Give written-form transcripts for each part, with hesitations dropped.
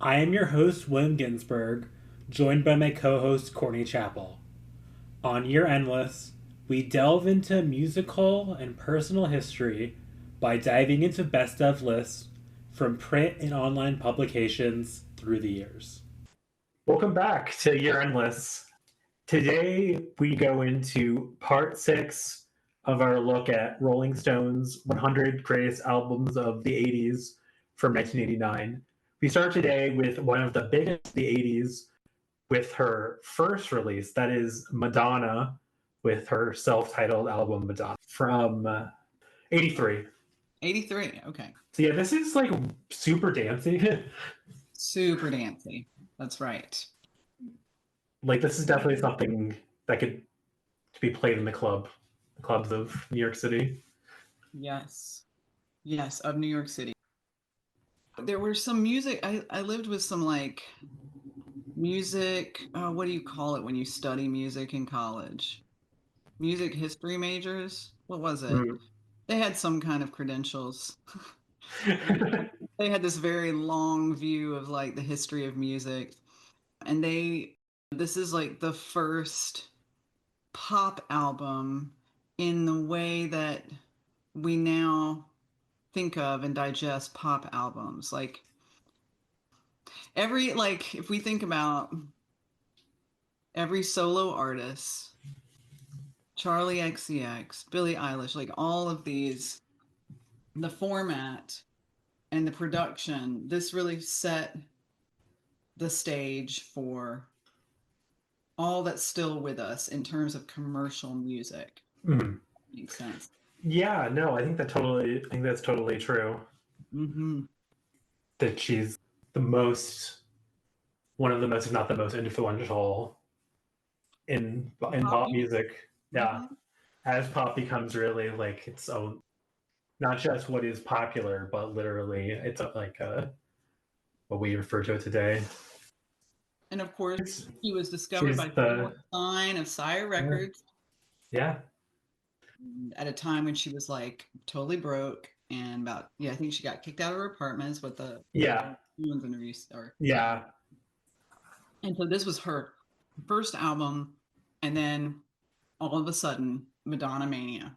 I am your host, William Ginsburg, joined by my co host, Courtney Chappell. On Year Endless, we delve into musical and personal history by diving into best of lists from print and online publications through the years. Welcome back to Year Endless. Today we go into part 6 of our look at Rolling Stone's 100 greatest albums of the 80s from 1989. We start today with one of the biggest of the 80s with her first release, that is Madonna, with her self-titled album Madonna from 83. 83, okay. So yeah, this is like super dancey. Super dancey. That's right. Like, this is definitely something that could be played in the clubs of New York City. Yes, of New York City. There were some music. I lived with some like music. What do you call it when you study music in college? Music history majors. What was it? They had some kind of credentials. They had this very long view of like the history of music, and this is like the first pop album in the way that we now think of and digest pop albums. Like if we think about every solo artist, Charlie XCX, Billie Eilish, like all of these, the format and the production, this really set the stage for all that's still with us in terms of commercial music. Makes sense. Yeah, no, I think that's totally true. That she's one of the most, if not the most influential in pop music. Yeah. As pop becomes really like its own, not just what is popular, but literally it's like what we refer to it today. And of course, he was discovered by the sign of Sire Records. Yeah. At a time when she was like totally broke and I think she got kicked out of her apartments with the interviews. Yeah. And so this was her first album, and then all of a sudden, Madonna Mania.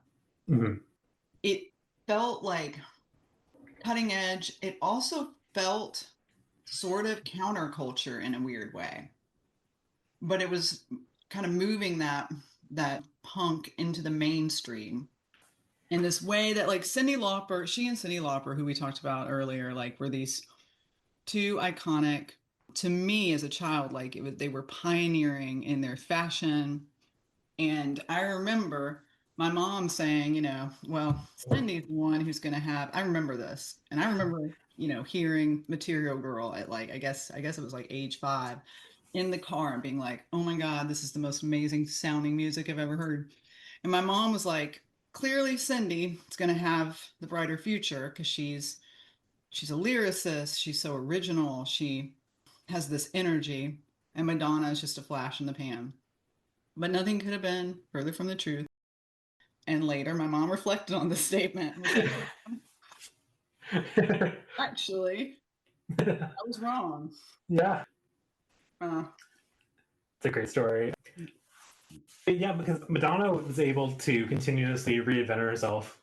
It felt like cutting edge. It also felt sort of counterculture in a weird way, but it was kind of moving that punk into the mainstream in this way that like she and Cyndi Lauper, who we talked about earlier, like were these two iconic to me as a child. Like they were pioneering in their fashion. And I remember my mom saying, well, Cindy's the one who's going to have, I remember this. And I remember, hearing Material Girl at like, I guess it was like age 5 in the car and being like, oh my God, this is the most amazing sounding music I've ever heard. And my mom was like, clearly Cindy is going to have the brighter future because she's a lyricist. She's so original. She has this energy, and Madonna is just a flash in the pan. But nothing could have been further from the truth. And later, my mom reflected on this statement. Actually, I was wrong. Yeah. It's a great story. Yeah, because Madonna was able to continuously reinvent herself.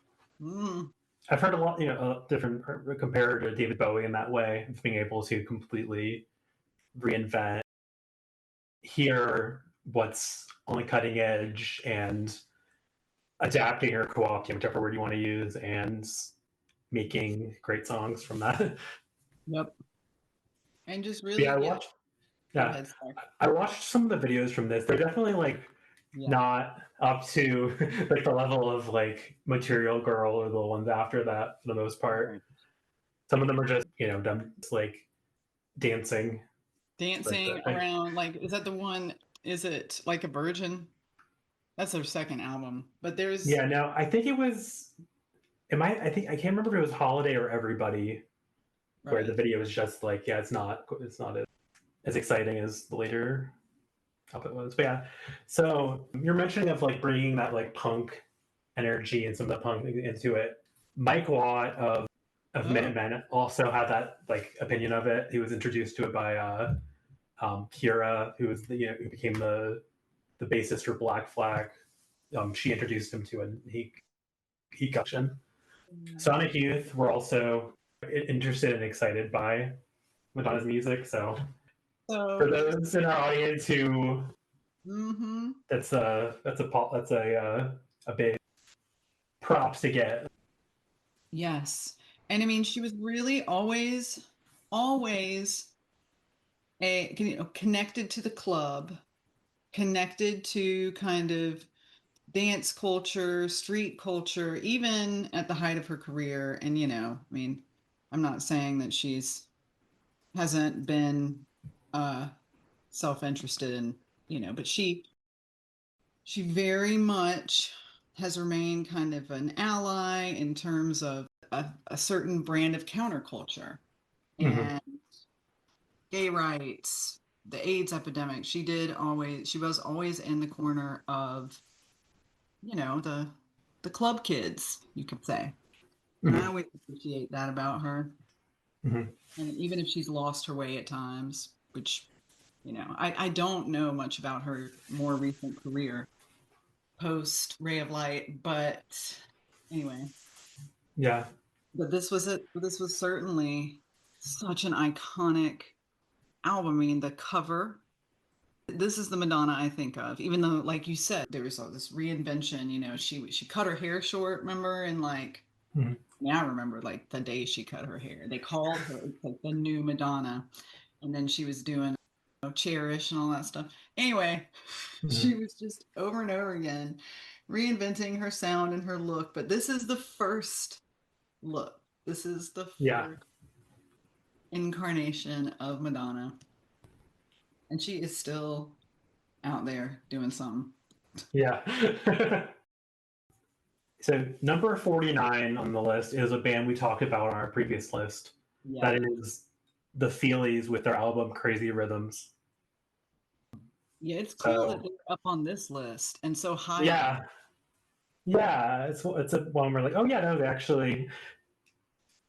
I've heard a lot, different compared to David Bowie in that way, of being able to completely reinvent, hear what's on the cutting edge, and adapting or co-opting, whichever word you want to use, and making great songs from that. Yep. And just really, I watched some of the videos from this. They're definitely like not up to like the level of like Material Girl or the ones after that for the most part. Right. Some of them are just them like dancing around. Like, is that the one? Is it Like a Virgin? That's their second album. But there's I think it was. I can't remember if it was Holiday or Everybody, right, where the video was just like it's not as exciting as the later output was. But yeah, so you're mentioning of like bringing that like punk energy and some of the punk into it. Mike Watt of of Minutemen also had that like opinion of it. He was introduced to it by Kira, who was who became the bassist for Black Flag. She introduced him to it, and he got in. Sonic Youth were also interested and excited by Madonna's music. So for those in our audience who that's a big props to get. Yes. And I mean, she was really always connected to the club, connected to kind of dance culture, street culture, even at the height of her career. And, I mean, I'm not saying that hasn't been self-interested in, but she very much has remained kind of an ally in terms of a certain brand of counterculture and gay rights, the AIDS epidemic. She was always in the corner of, the club kids, you could say. And I always appreciate that about her. And even if she's lost her way at times, which, I don't know much about her more recent career post Ray of Light, but anyway. Yeah. But this was certainly such an iconic album. I mean, the cover. This is the Madonna I think of, even though, like you said, there was all this reinvention. She cut her hair short, remember? And like, I remember like the day she cut her hair. They called her like the new Madonna, and then she was doing Cherish and all that stuff. Anyway, she was just over and over again reinventing her sound and her look. But this is the first look. This is the first incarnation of Madonna. And she is still out there doing something. Yeah. So number 49 on the list is a band we talked about on our previous list. Yeah. That is the Feelies with their album Crazy Rhythms. Yeah, it's cool that they're up on this list and so high. Yeah. Yeah, it's a one where like, oh yeah, no,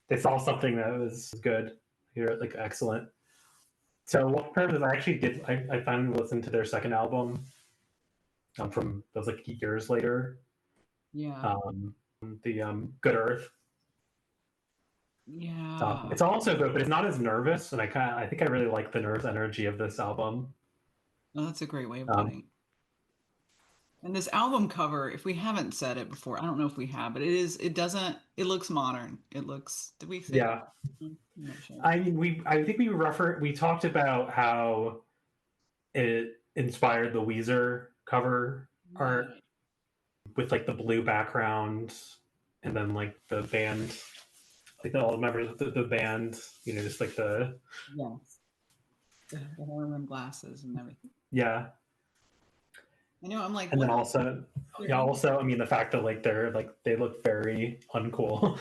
they saw something that was good. You're like excellent. So what purpose I finally listened to their second album. That was like years later. Yeah. The Good Earth. Yeah. It's also good, but it's not as nervous, and I think I really like the nervous energy of this album. Oh, that's a great way of putting it. And this album cover, if we haven't said it before, I don't know if we have, but it looks modern. It looks, did we say? Yeah. Sure. I mean, we talked about how it inspired the Weezer cover art with like the blue background and then like the band, like all the members of the band, just like the horn glasses and everything. Yeah. I'm like, and then also, I mean, the fact that like they look very uncool.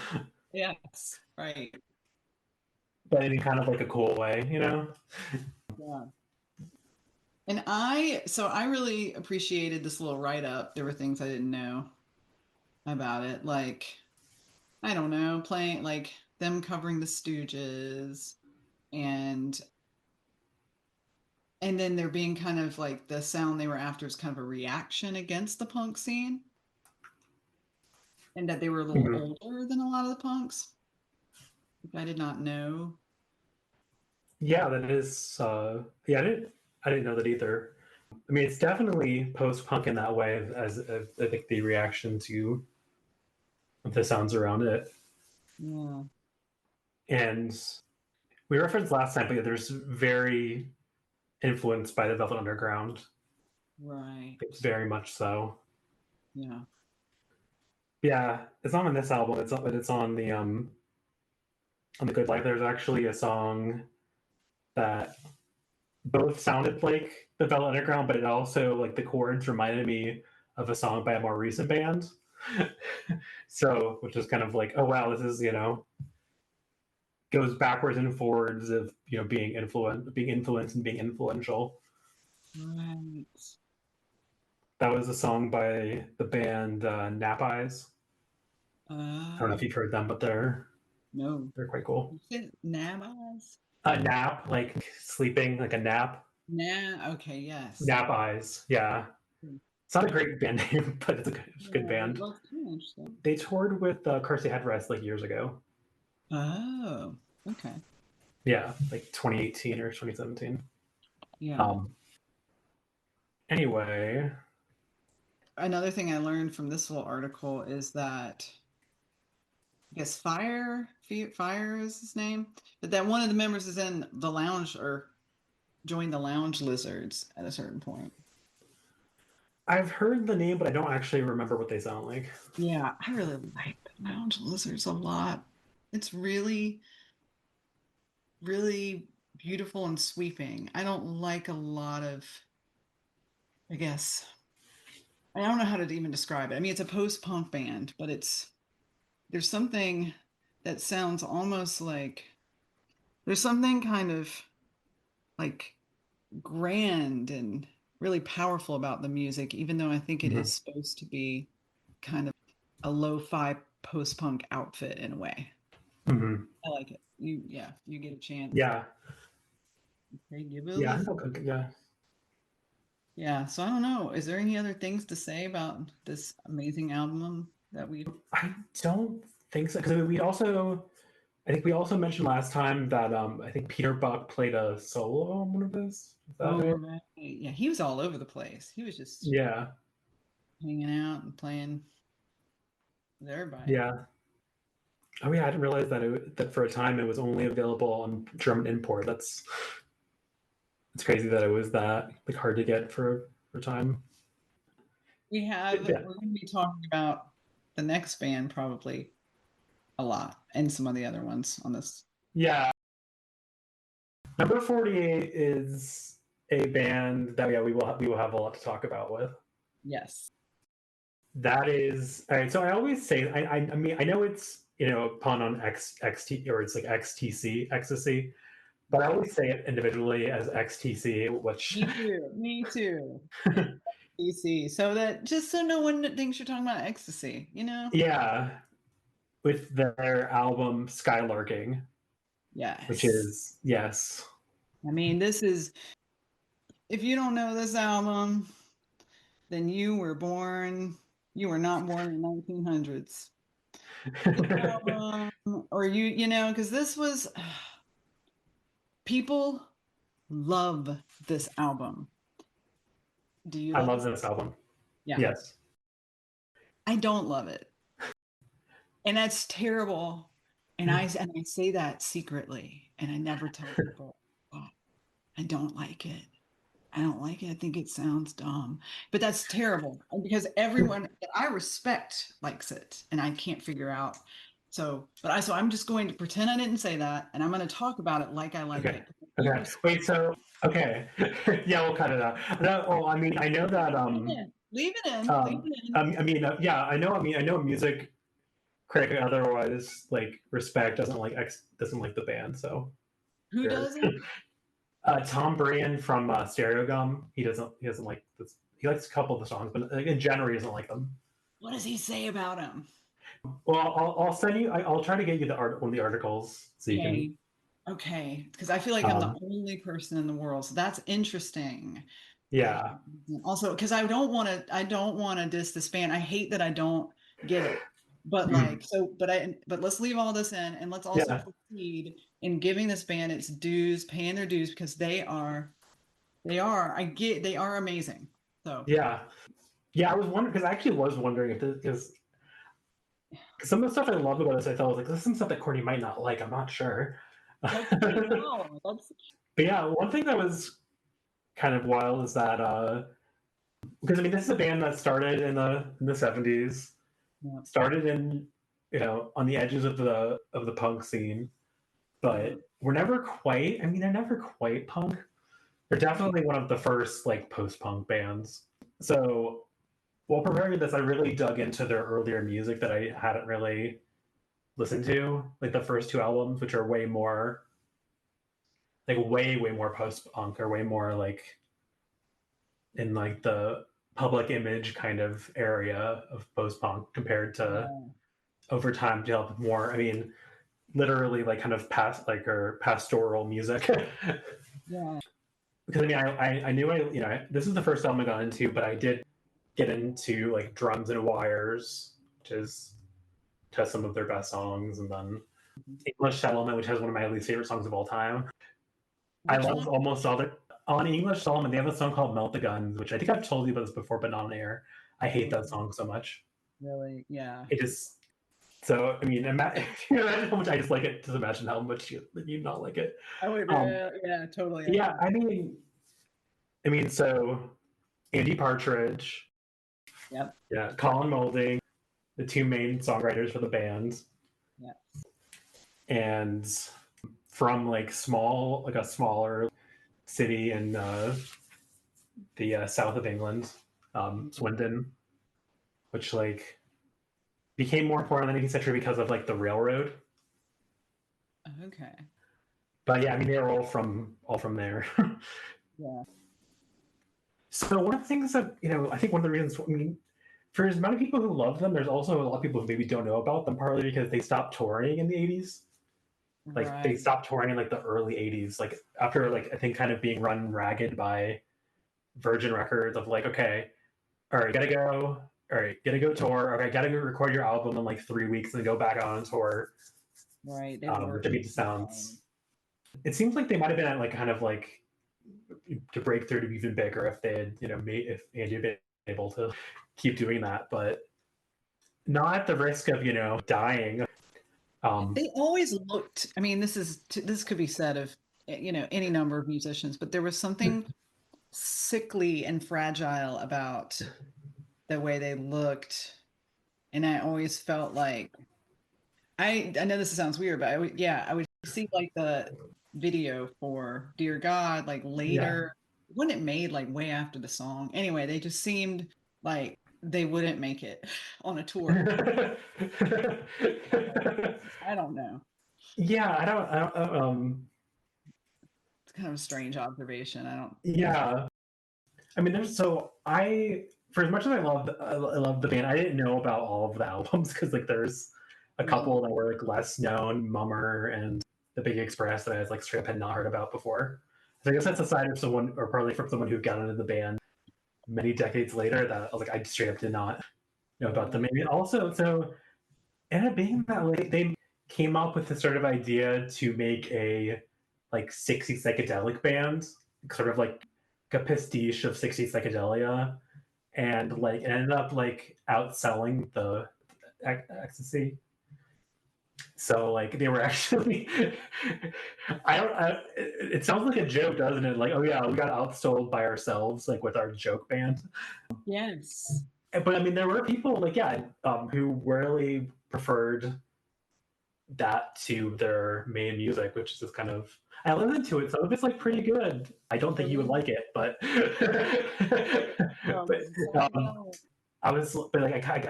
Yes, right. But in kind of like a cool way, Yeah. And I really appreciated this little write-up. There were things I didn't know about it, like, I don't know, playing like them covering the Stooges, and then there being kind of like the sound they were after is kind of a reaction against the punk scene, and that they were a little older than a lot of the punks, which I did not know. Yeah, that is. I didn't know that either. I mean, it's definitely post-punk in that way, as I think the reaction to the sounds around it. Yeah. And we referenced last time, but there's very influenced by the Velvet Underground. Right. Very much so. Yeah. Yeah, it's not on this album. It's on the Good Life. There's actually a song that both sounded like the Velvet Underground, but it also, like, the chords reminded me of a song by a more recent band. So, which is kind of like, oh wow, this is, goes backwards and forwards of, being influenced and being influential. Right. That was a song by the band Nap Eyes. I don't know if you've heard them, but they're No. They're quite cool. Nab Eyes? A nap, like sleeping, like a nap. Okay, yes. Nap Eyes, yeah. It's not a great band name, but it's a good band. Well, interesting. They toured with Carsey Headrest like years ago. Oh, okay. Yeah, like 2018 or 2017. Yeah. Anyway. Another thing I learned from this little article is that I guess Fire is his name, but that one of the members is in the Lounge or joined the Lounge Lizards at a certain point. I've heard the name, but I don't actually remember what they sound like. Yeah, I really like the Lounge Lizards a lot. It's really, really beautiful and sweeping. I don't like a lot of, I guess, I don't know how to even describe it. I mean, it's a post-punk band, but there's something that sounds almost like, there's something kind of like grand and really powerful about the music, even though I think it is supposed to be kind of a lo-fi post-punk outfit in a way. I like it. You get a chance. Yeah. Okay, give it a listen. Yeah. So I don't know. Is there any other things to say about this amazing album that we? I don't think so, because I think we also mentioned last time that I think Peter Buck played a solo on one of this. Right. Yeah, he was all over the place. He was just hanging out and playing with everybody. Yeah. Oh yeah, I didn't realize that for a time it was only available on German import. It's crazy that it was that like hard to get for a time. We're going to be talking about the next band probably a lot, and some of the other ones on this. Yeah. Number 48 is a band that we will have a lot to talk about with. Yes. That is all right. So I always say I mean I know it's a pun on XT, or it's like XTC, ecstasy, but I always say it individually as XTC, which me too. XTC, so that just so no one thinks you're talking about ecstasy, Yeah, with their album Skylarking. Yes. Which is yes. I mean, this is, if you don't know this album, then you were not born in the 1900s. Or because this was, people love this album. Do you? I love this album. Yeah. Yes. I don't love it, and that's terrible. And I say that secretly, and I never tell people. I don't like it. I don't like it. I think it sounds dumb, but that's terrible because everyone that I respect likes it, and I can't figure out. So I'm just going to pretend I didn't say that, and I'm going to talk about it like I like it. Okay. Wait. So okay. Yeah, we'll cut it out. No. Oh, I mean, I know that. Leave it in. I mean, yeah, I know. I mean, I know a music critic otherwise like respect doesn't like the band. So who doesn't? Tom Brand from Stereo Gum. He doesn't like this. He likes a couple of the songs, but in general, he doesn't like them. What does he say about him? Well, I'll send you. I'll try to get you one of the articles so you can. Okay, because I feel like I'm the only person in the world, so that's interesting. Yeah. Also, because I don't want to diss this band. I hate that I don't get it. But but let's leave all this in, and let's also proceed in giving this band its dues, paying their dues, because they are amazing. So yeah, I was wondering, because I actually was wondering if because some of the stuff I love about this, I thought I was like, this is some stuff that Courtney might not like. I'm not sure. But yeah, one thing that was kind of wild is that because I mean, this is a band that started in the 70s. Yeah. Started in on the edges of the punk scene, but they're never quite punk. They're definitely one of the first like post-punk bands. So while preparing this, I really dug into their earlier music that I hadn't really listened to, like the first two albums, which are way more post-punk, or way more like in like the public image kind of area of post-punk compared to over time to help more. I mean, literally like kind of pastoral music. Yeah. Because I mean, I knew this is the first album I got into, but I did get into like Drums and Wires, which has some of their best songs, and then English Settlement, which has one of my least favorite songs of all time. I love almost all their on English Settlement. They have a song called "Melt the Guns," which I think I've told you about this before, but not on air. I hate that song so much. Really? Yeah. It just so I mean, imagine how much I dislike it. Just imagine how much you not like it. I would, yeah, totally. Yeah, I mean, so Andy Partridge. Yep. Yeah, Colin Moulding, the two main songwriters for the band. Yeah. And from like a smaller city in the south of England, Swindon, which like became more important in the 18th century because of like the railroad. Okay. But yeah, I mean, they were all from there. Yeah. So one of the things that I think one of the reasons, I mean, for as many people who love them, there's also a lot of people who maybe don't know about them, partly because they stopped touring in the 80s. Like they stopped touring in like the early 80s, like after like I think kind of being run ragged by Virgin Records of like, okay, all right, gotta go tour, okay, gotta go record your album in like 3 weeks and go back on tour. Right. To beat the sounds. It seems like they might have been at like kind of like to break through to be even bigger if they had if Andy had been able to keep doing that, but not at the risk of dying. They always looked. I mean, this could be said of any number of musicians, but there was something sickly and fragile about the way they looked, and I always felt like I know this sounds weird, but I would see like the video for Dear God like later. Yeah. Wasn't it made like way after the song? Anyway, they just seemed like they wouldn't make it on a tour. I don't know. Yeah, I don't. It's kind of a strange observation. I don't. Yeah, I mean, for as much as I love the band, I didn't know about all of the albums because like there's a couple that were like less known, Mummer and The Big Express, that I was like straight up had not heard about before. So I guess that's a side of someone, or probably from someone who got into the band many decades later, that I was like, I straight up did not know about them. Maybe also, so ended up being that late, they came up with this sort of idea to make a like 60s psychedelic band, sort of like a pastiche of 60s psychedelia, and like it ended up like outselling the ecstasy. So like they were actually it sounds like a joke, doesn't it? Like, oh yeah, we got outsold by ourselves, like with our joke band. Yes. But I mean, there were people like who really preferred that to their main music, which is just kind of, I listened to it, some of it's like pretty good. I don't think you would like it, but I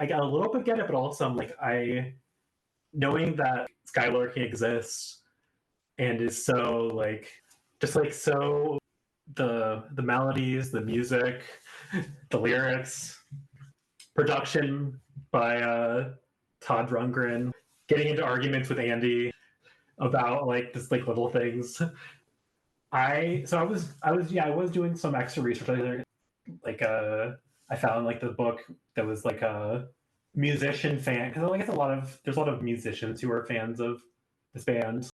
got a little bit get it, but also I'm like, knowing that Skylarking exists and is so like just like so the melodies, the music, the lyrics, production by Todd Rundgren, getting into arguments with Andy about like just like little things. I was doing some extra research. I found like the book that was like a musician fan, because like there's a lot of musicians who are fans of this band.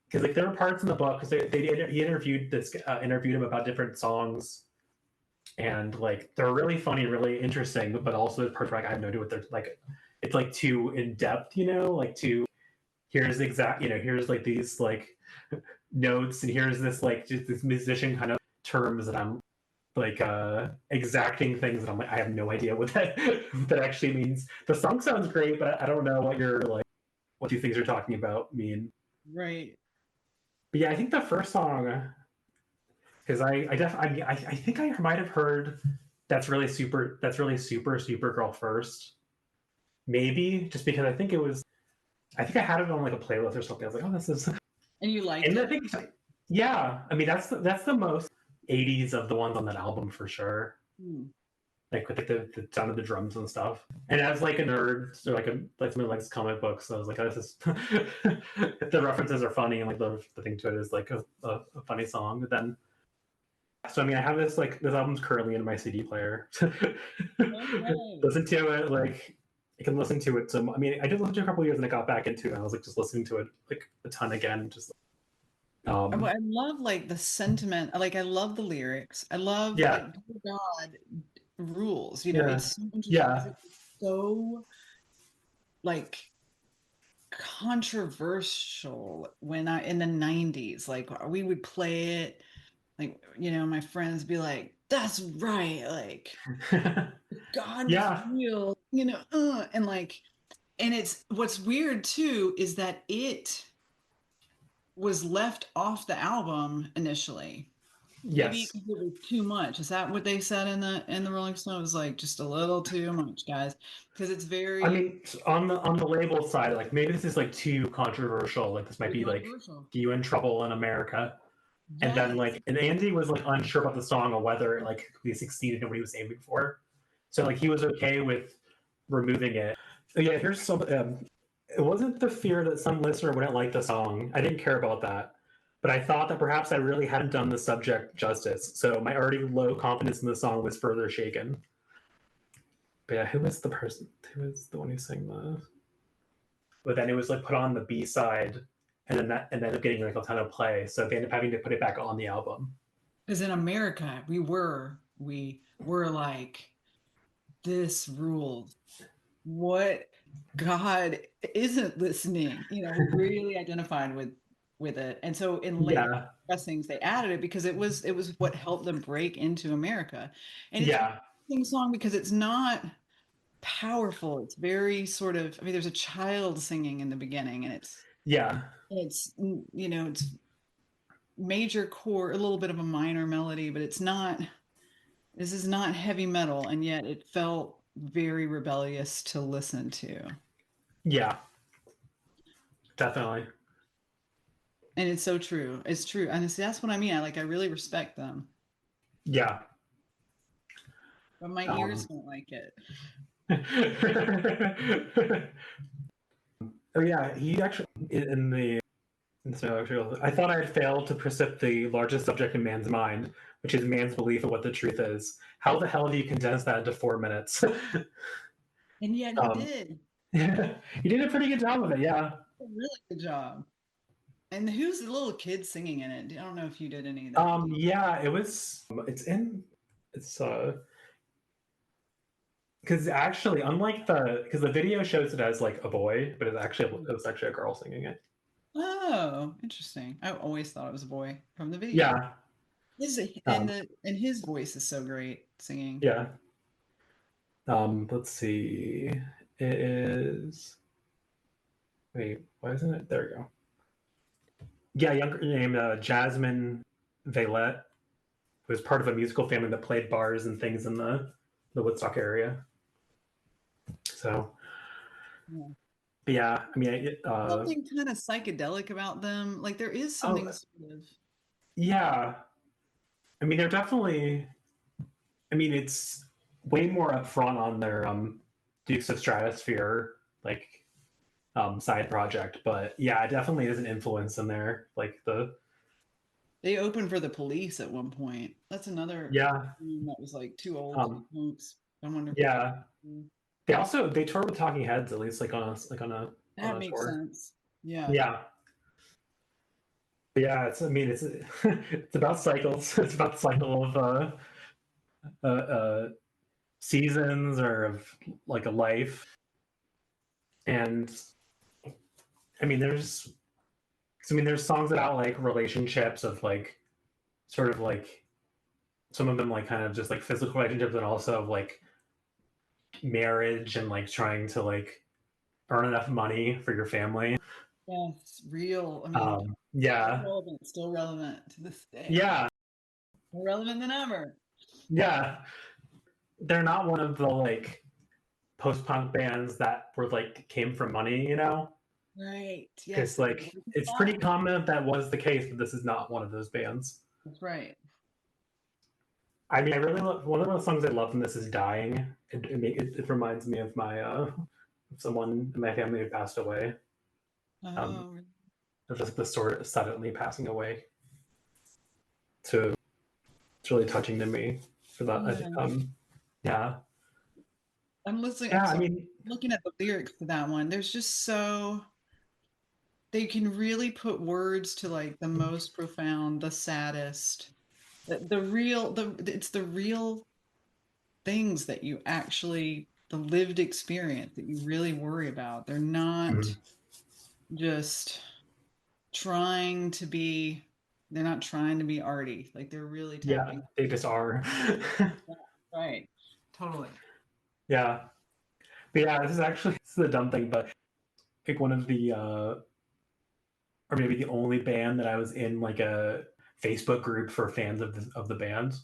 Because like there were parts in the book because he interviewed him about different songs, and like they're really funny, really interesting, but also the parts where like, I have no idea what they're like. It's like too in depth, like too. Here's here's like these like notes, and here's this like just this musician kind of terms that I'm like exacting things that I'm like, I have no idea what that actually means. The song sounds great, but I don't know what these things you're talking about mean. Right. But yeah, I think the first song, because I think I might have heard that's really super Supergirl first, maybe just because I think I had it on like a playlist or something. I was like, oh, this is. And you liked it? I think, yeah. I mean, that's the most 80s of the ones on that album for sure. like with the sound of the drums and stuff. And as like a nerd or like someone who likes comic books, I was like, oh, this is the references are funny and like the thing to it is like a funny song. But then, so I mean, I have this album's currently in my CD player. Listen to it, like I can listen to it. So I mean, I did listen to it a couple of years and I got back into it. And I was like just listening to it like a ton again. Just I love like the sentiment. Like I love the lyrics. I love yeah. like God rules. You know, it's so interesting. Yeah. It's so like controversial when in the 90s, like we would play it, like, you know, my friends be like, that's right, like God is real, you know, and like, and it's what's weird too is that it was left off the album initially. Yes. Maybe because it was too much. Is that what they said in the Rolling Stone? It was like just a little too much, guys, because it's very. I mean, on the label side, like maybe this is like too controversial. Like this might be like you in trouble in America. Yes. And then like, and Andy was like unsure about the song or whether like he succeeded in what he was aiming for. So like he was okay with removing it. So yeah, here's some. It wasn't the fear that some listener wouldn't like the song. I didn't care about that. But I thought that perhaps I really hadn't done the subject justice, so my already low confidence in the song was further shaken. But yeah, who was the person? Who was the one who sang the? But then it was like put on the B side, and then that ended up getting like a ton of play. So they ended up having to put it back on the album. Because in America, we were like, this rules. What God isn't listening? You know, we really identified with it. And so in later pressings, they added it because it was what helped them break into America. And it's a song because it's not powerful. It's very sort of, I mean, there's a child singing in the beginning, and it's you know, it's major chord, a little bit of a minor melody, but it's not, this is not heavy metal, and yet it felt very rebellious to listen to. Yeah, definitely. And it's so true. It's true. And that's what I mean. I really respect them. Yeah. But my ears don't like it. Oh yeah, he actually I thought I had failed to perceive the largest subject in man's mind, which is man's belief of what the truth is. How the hell do you condense that into 4 minutes? And yet he did. He did a pretty good job of it, yeah. A really good job. And who's the little kid singing in it? I don't know if you did any of that. Yeah, it's because actually, unlike because the video shows it as like a boy, but it was actually a girl singing it. Oh, interesting. I always thought it was a boy from the video. Yeah. And his voice is so great singing. Yeah. Let's see. It is. Wait, why isn't it? There we go. Yeah, younger named Jasmine Vailette, who was part of a musical family that played bars and things in the Woodstock area. So, yeah, I mean, something kind of psychedelic about them. Like there is something sort of. Yeah, I mean, they're definitely. I mean, it's way more upfront on their Dukes of Stratosphere side project, but yeah, it definitely is an influence in there. Like they opened for the Police at one point. That's another that was like too old. I wonder. Yeah, they toured with Talking Heads, at least on a that makes sense. Yeah. Yeah. But yeah, it's about cycles. It's about the cycle of seasons or of like a life. And I mean, there's songs about like relationships of like sort of like some of them like kind of just like physical relationships and also like marriage and like trying to like earn enough money for your family. Yeah, it's real. I mean, still relevant to this day. Yeah. More relevant than ever. Yeah. They're not one of the like post-punk bands that were like came from money, you know? Right. Yes. Like it's pretty common that was the case, but this is not one of those bands. That's right. I mean, I really love one of the songs I love from this is "Dying." It reminds me of my someone in my family who passed away. Oh, Just the sort of suddenly passing away. So it's really touching to me for that. yeah. Yeah, I'm listening. yeah. I'm I sorry. mean, Looking at the lyrics to that one, there's just so they can really put words to like the most profound, the saddest, the real, it's the real things that you actually, the lived experience that you really worry about. They're not mhm. just trying to be, they're not trying to be arty. Like they're really Yeah, tapping. they just are. Yeah, right. Totally. Yeah, but yeah. This is a dumb thing, but like one of the or maybe the only band that I was in like a Facebook group for fans of the band.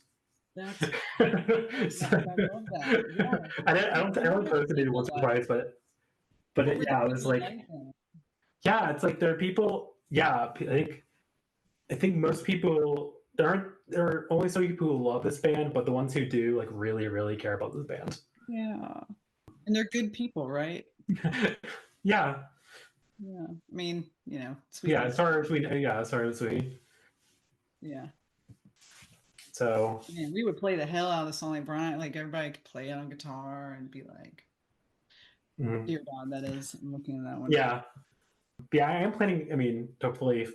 That's So, I love that. Yeah. I only What were the posted it people once or like? twice, What were the yeah, it was people like like then? yeah, it's like there are people. Yeah, I think most people there are only some people who love this band, but the ones who do like really care about this band. Yeah. And they're good people, right? Yeah, Yeah. I mean, you know, sweet yeah. and As far as we yeah, as far as we yeah. so Man, we would play the hell out of the song like Brian, like everybody could play it on guitar and be like, mhm. dear God, that is. I'm looking at that one. Yeah, yeah. I am planning. I mean, hopefully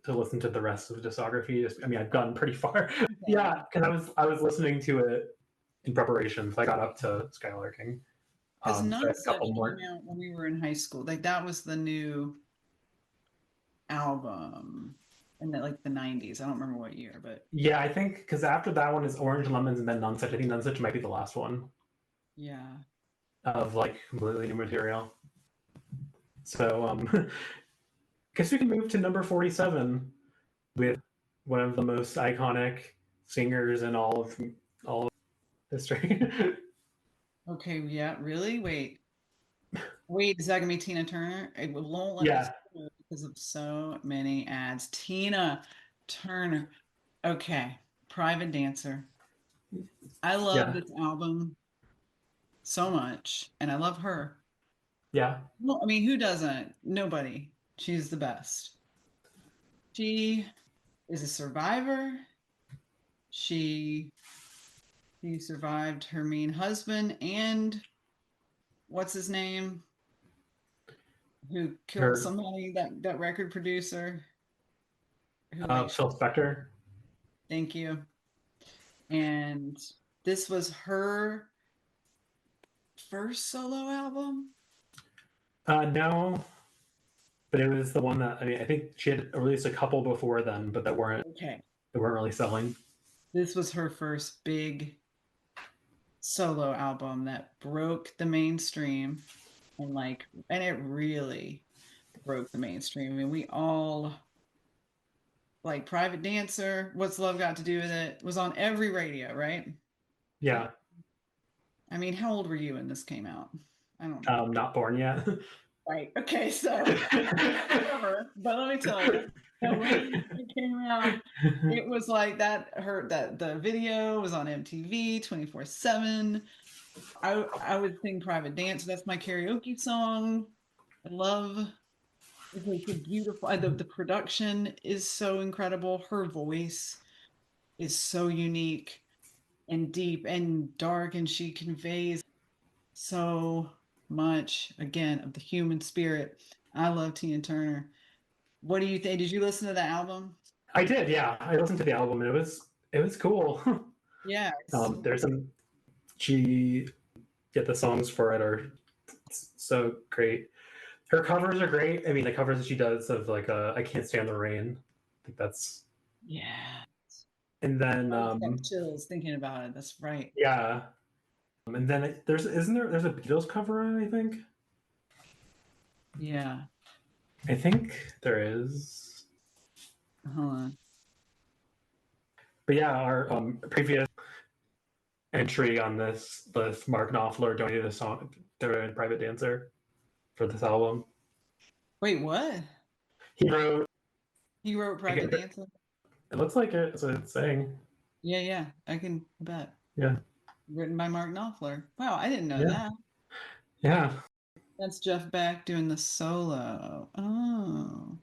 to listen to the rest of the discography. I mean, I've gotten pretty far. Okay. Yeah, because I was listening to it in preparation, so I got up to Skylarking. Because So I None have a couple Such came more. out when we were in high school. Like that was the new album in the, like the 90s. I don't remember what year, but Yeah, I think because after that one is Orange Lemons and then None Such. I think None Such might be the last one yeah. of like completely new material. So guess we can move to number 47 with one of the most iconic singers in all of history. Okay, yeah, really? Wait, is that gonna be Tina Turner? It won't let me Yeah, see her because of so many ads. Tina Turner. Okay, Private Dancer. I love yeah, this album so much, and I love her. yeah. Well, I mean, who doesn't? Nobody. She's the best. She is a survivor. She she survived her mean husband and what's his name? Who killed Her somebody, that record producer who like Phil Spector. thank you. And this was her first solo album. No, but it was the one that I mean I think she had released a couple before then, but Okay. that weren't really selling. This was her first big solo album that broke the mainstream and it really broke the mainstream. I mean, we all like Private Dancer, What's Love Got to Do with It was on every radio, right? Yeah, I mean, how old were you when this came out? I don't know. not born yet. Right. Okay, so whatever. But let me tell you, that when it came out, it was like that hurt that the video was on MTV 24/7. I would sing Private Dance. That's my karaoke song. I love it's like a beautiful the production is so incredible. Her voice is so unique and deep and dark, and she conveys so much again of the human spirit. I love Tina Turner. What do you think? Did you listen to the album? I did, yeah. I listened to the album and it was cool. Yes. There's some she get the songs for it are so great. Her covers are great. I mean, the covers that she does of like I Can't Stand the Rain. I think that's Yeah. and then I just got chills thinking about it. That's right. yeah. And then there's a Beatles cover I think. Yeah. I think there is. Hold on. But yeah, our previous entry on this list, Mark Knopfler donated a song to Private Dancer for this album. Wait, what? He wrote You wrote Private it Dancer? looks like it, so it's saying. Yeah, I can bet. Yeah. Written by Mark Knopfler. Wow, I didn't know Yeah. that. Yeah. That's Jeff Beck doing the solo. Oh,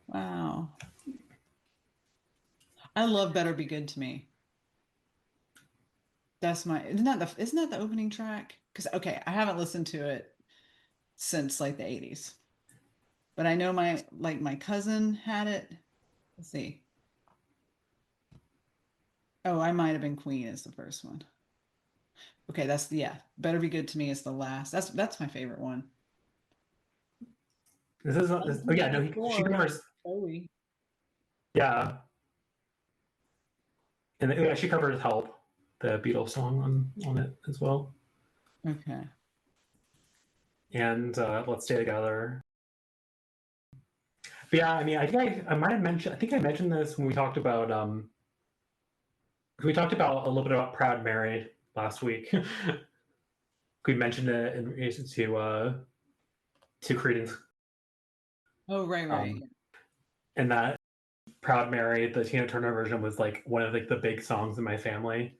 wow. I love Better Be Good to Me. That's my isn't that the opening track? Because okay, I haven't listened to it since like the 80s. But I know my cousin had it. Let's see. Oh, I might have been Queen is the first one. Okay, Better Be Good to Me is the last. That's my favorite one. Oh yeah, no, she covers. Bowie. Yeah, and yeah, she covers "Help," the Beatles song on it as well. Okay. And "Let's Stay Together." But yeah, I mean, I might have mentioned. I think I mentioned this when we talked about a little bit about "Proud Mary" last week. We mentioned it in relation to Creedence. Oh, right. And that "Proud Mary," the Tina Turner version, was like one of like the big songs in my family.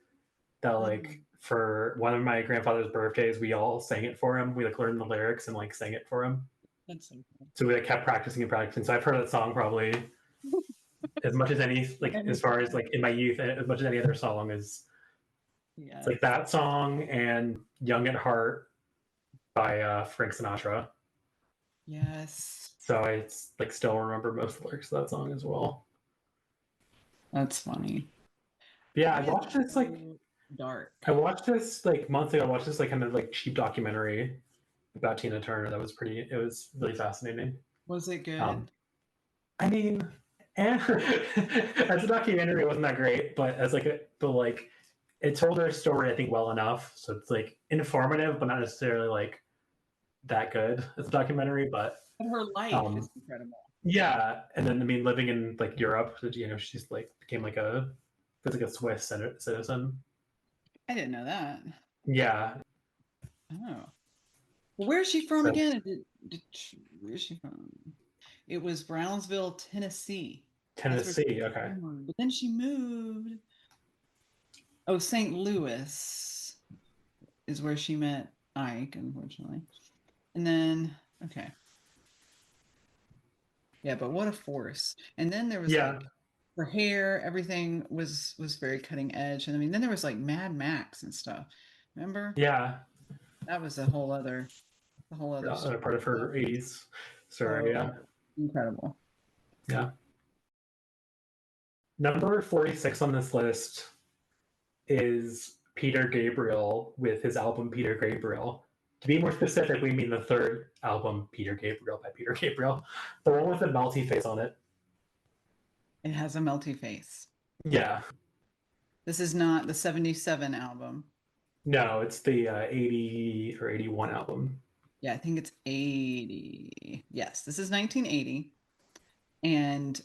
That like for one of my grandfather's birthdays, we all sang it for him. We like learned the lyrics and like sang it for him. That's so cool. So we like kept practicing and practicing. So I've heard that song probably as much as any, like as far as like in my youth, as much as any other song is. Yeah. It's like that song and "Young at Heart" by Frank Sinatra. Yes. So it's like still remember most of the lyrics of that song as well. That's funny. But yeah, I watched this like dark. I watched this like months ago. I watched this like kind of like cheap documentary about Tina Turner. That was pretty. It was really fascinating. Was it good? I mean, as a documentary, it wasn't that great, but as like it told her story, I think, well enough. So it's like informative, but not necessarily like that good as a documentary. But her life is incredible. Yeah, and then I mean, living in like Europe, she's like became like a Swiss citizen. I didn't know that. Yeah. Oh. Well, where's she from again? Where's she from? It was Brownsville, Tennessee. Tennessee, okay. But then she moved. Oh, St. Louis is where she met Ike, unfortunately. And then, okay. Yeah, but what a force. And then there was like her hair, everything was very cutting edge. And I mean, then there was like Mad Max and stuff. Remember? Yeah. That was a whole other part of her 80s. Sorry, yeah. Incredible. Yeah. Number 46 on this list is Peter Gabriel with his album Peter Gabriel. To be more specific, we mean the third album, Peter Gabriel by Peter Gabriel. The one with the melty face on it. It has a melty face. Yeah. This is not the 77 album. No, it's the 80 or 81 album. Yeah, I think it's 80. Yes, this is 1980. And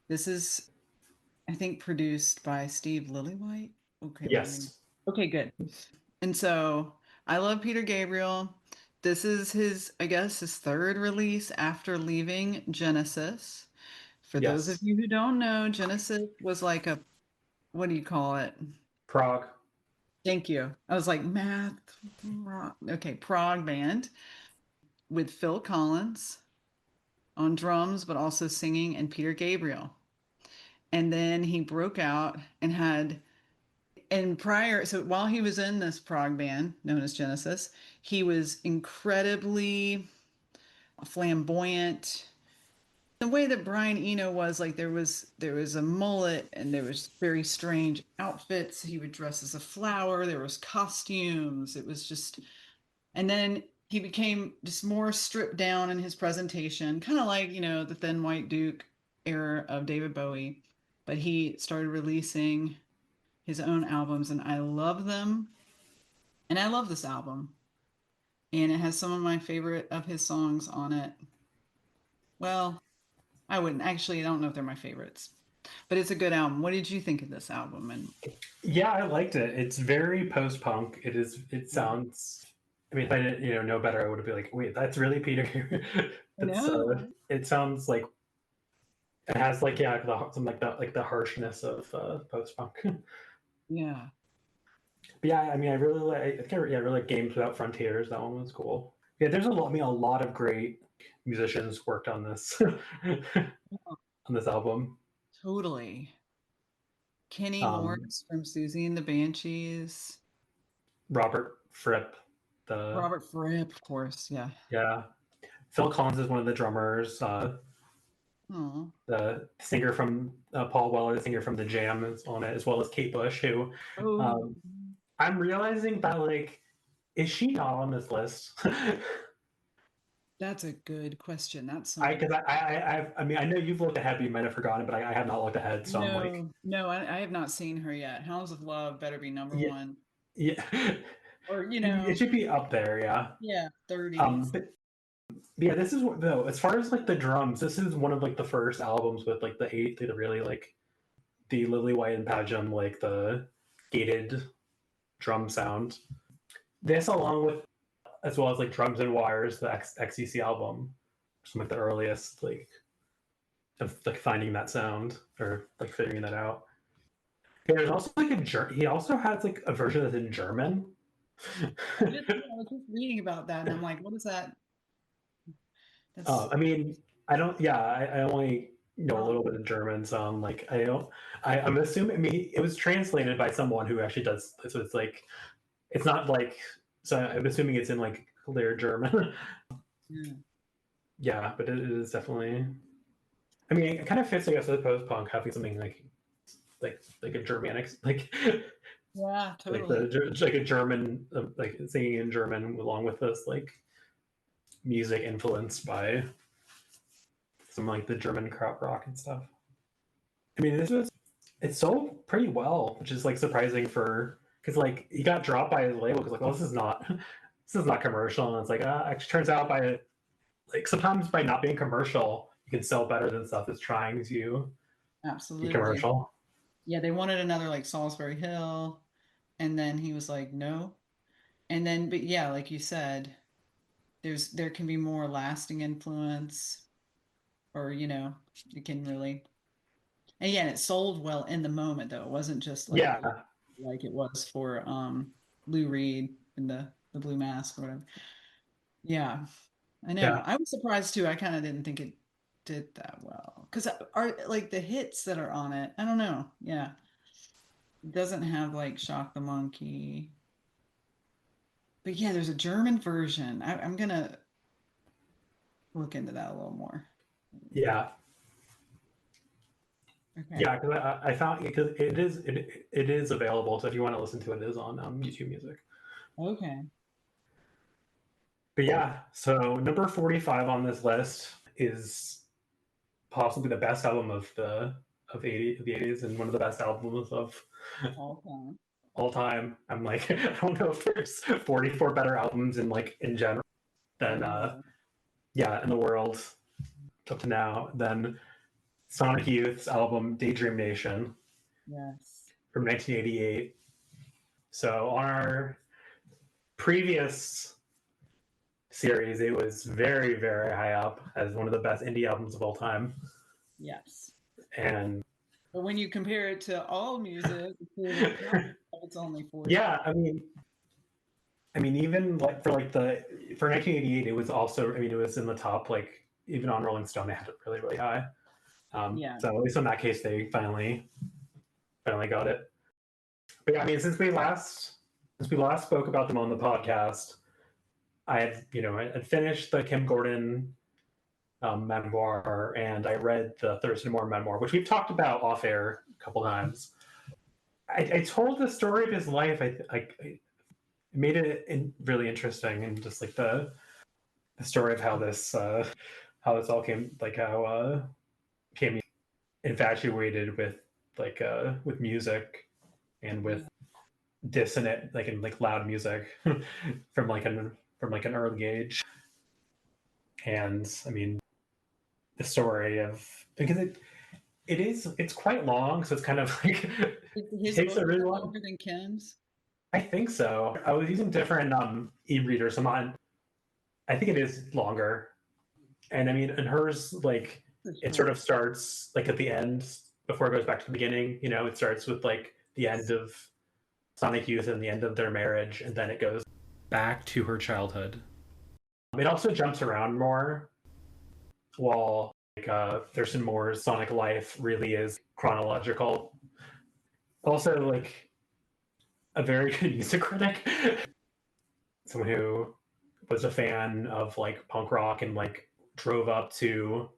this is, I think, produced by Steve Lillywhite. Okay. Yes. Okay, good. And so I love Peter Gabriel. This is his, I guess, his third release after leaving Genesis. For those of you who don't know, Genesis was like a, what do you call it? Prog. Thank you. I was like, math, rock. Okay, prog band with Phil Collins on drums, but also singing, and Peter Gabriel. And then he broke out and had, and prior, so while he was in this prog band known as Genesis, he was incredibly flamboyant. The way that Brian Eno was, like there was a mullet and there was very strange outfits. He would dress as a flower. There was costumes. It was just, and then he became just more stripped down in his presentation, kind of like, the Thin White Duke era of David Bowie. But he started releasing his own albums, and I love them. And I love this album. And it has some of my favorite of his songs on it. Well, I wouldn't actually, I don't know if they're my favorites, but it's a good album. What did you think of this album? And yeah, I liked it. It's very post-punk. It sounds, I mean, if I didn't know better, I would be like, wait, that's really Peter. It sounds like It has like some like the harshness of post punk. Yeah. But yeah, I mean, I really like Games Without Frontiers. That one was cool. Yeah, there's a lot of great musicians worked on this on this album. Totally. Kenny Um, Morris from Susie and the Banshees. Robert Fripp, Robert Fripp, of course. Yeah. Phil Collins is one of the drummers. Oh. The singer from Paul Weller, the singer from The Jam, is on it, as well as Kate Bush, who I'm realizing that like, is she not on this list? That's a good question. That's I mean, I know you've looked ahead, but you might have forgotten, but I have not looked ahead, so I'm like, no, I have not seen her yet. Hounds of Love better be number yeah, one, yeah, or it should be up there, yeah. 30s. But yeah, this is what though, as far as like the drums, this is one of like the first albums with like the really like the Lily White and Padgham, like the gated drum sound. This, along with, as well as like Drums and Wires, the XCC album, some like the earliest like of like finding that sound or like figuring that out. There's also like he also has like a version that's in German. I was just reading about that, and I'm like, what is that? I mean, I don't. Yeah, I only know a little bit of German, so I'm like, I don't. I'm assuming. I mean, it was translated by someone who actually does. So it's like, it's not like. So I'm assuming it's in like clear German. Yeah, but it is definitely. I mean, it kind of fits, I guess, with post punk having something like a Germanic yeah, totally. like a German like singing in German along with this like music influenced by some like the German krautrock and stuff. I mean, it sold pretty well, which is like surprising for because like he got dropped by his label because like, well, this is not commercial, and it's like actually turns out by like sometimes by not being commercial you can sell better than stuff that's trying to Absolutely be commercial. Yeah, they wanted another like Salisbury Hill, and then he was like, no. And then, but yeah, like you said, there can be more lasting influence, or it can really. And again, it sold well in the moment, though. It wasn't just like it was for Lou Reed and the Blue Mask or whatever. Yeah, I know. Yeah. I was surprised too. I kind of didn't think it did that well because are like the hits that are on it. I don't know. Yeah, it doesn't have like Shock the Monkey. But yeah, there's a German version. I'm gonna look into that a little more. Yeah. Okay. Yeah, because I found because it is available. So if you want to listen to it, it is on YouTube Music. Okay. But yeah, so number 45 on this list is possibly the best album of the 80s and one of the best albums of all time. I'm like, I don't know if there's 44 better albums in general than in the world up to now than Sonic Youth's album Daydream Nation. Yes. From 1988. So on our previous series, it was very, very high up as one of the best indie albums of all time. Yes. And but when you compare it to all music, it's only 40. Yeah, I mean, even like for 1988, it was also. I mean, it was in the top. Like even on Rolling Stone, they had it really, really high. So at least in that case, they finally got it. But yeah, I mean, since we last spoke about them on the podcast, I had finished the Kim Gordon memoir, and I read the Thurston Moore memoir, which we've talked about off air a couple times. I told the story of his life. I made it really interesting, and just like the story of how this all came, like how came infatuated with music and with dissonant and loud music from an early age. And I mean, the story of, because it's quite long, so it's kind of like it takes a really long. Longer than Kim's. I think so. I was using different e-readers. I think it is longer, and I mean, and hers, like it sort of starts like at the end before it goes back to the beginning. You know, it starts with like the end of Sonic Youth and the end of their marriage, and then it goes back to her childhood. It also jumps around more, while like Thurston Moore's Sonic life really is chronological. Also, like a very good music critic, someone who was a fan of like punk rock and like drove up to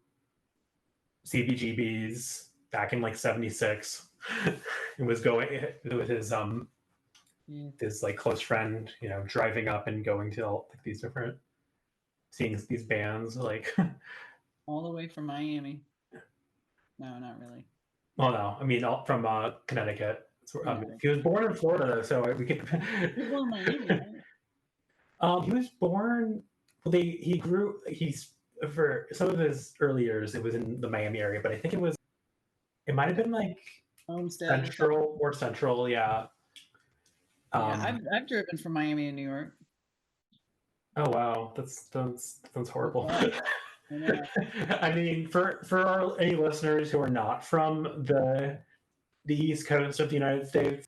CBGB's back in like '76 and was going with his like close friend, you know, driving up and going to all like these different seeing these bands like all the way from Miami. No, not really. Well, no, I mean from Connecticut. He was born in Florida, so we could. He was born in Miami, right? He was born. Well, he grew. He's for some of his early years. It was in the Miami area, but I think it might have been like Homestead, more central. Yeah. Yeah, I've driven from Miami to New York. Oh wow, that sounds horrible. I mean, for any listeners who are not from the East Coast of the United States,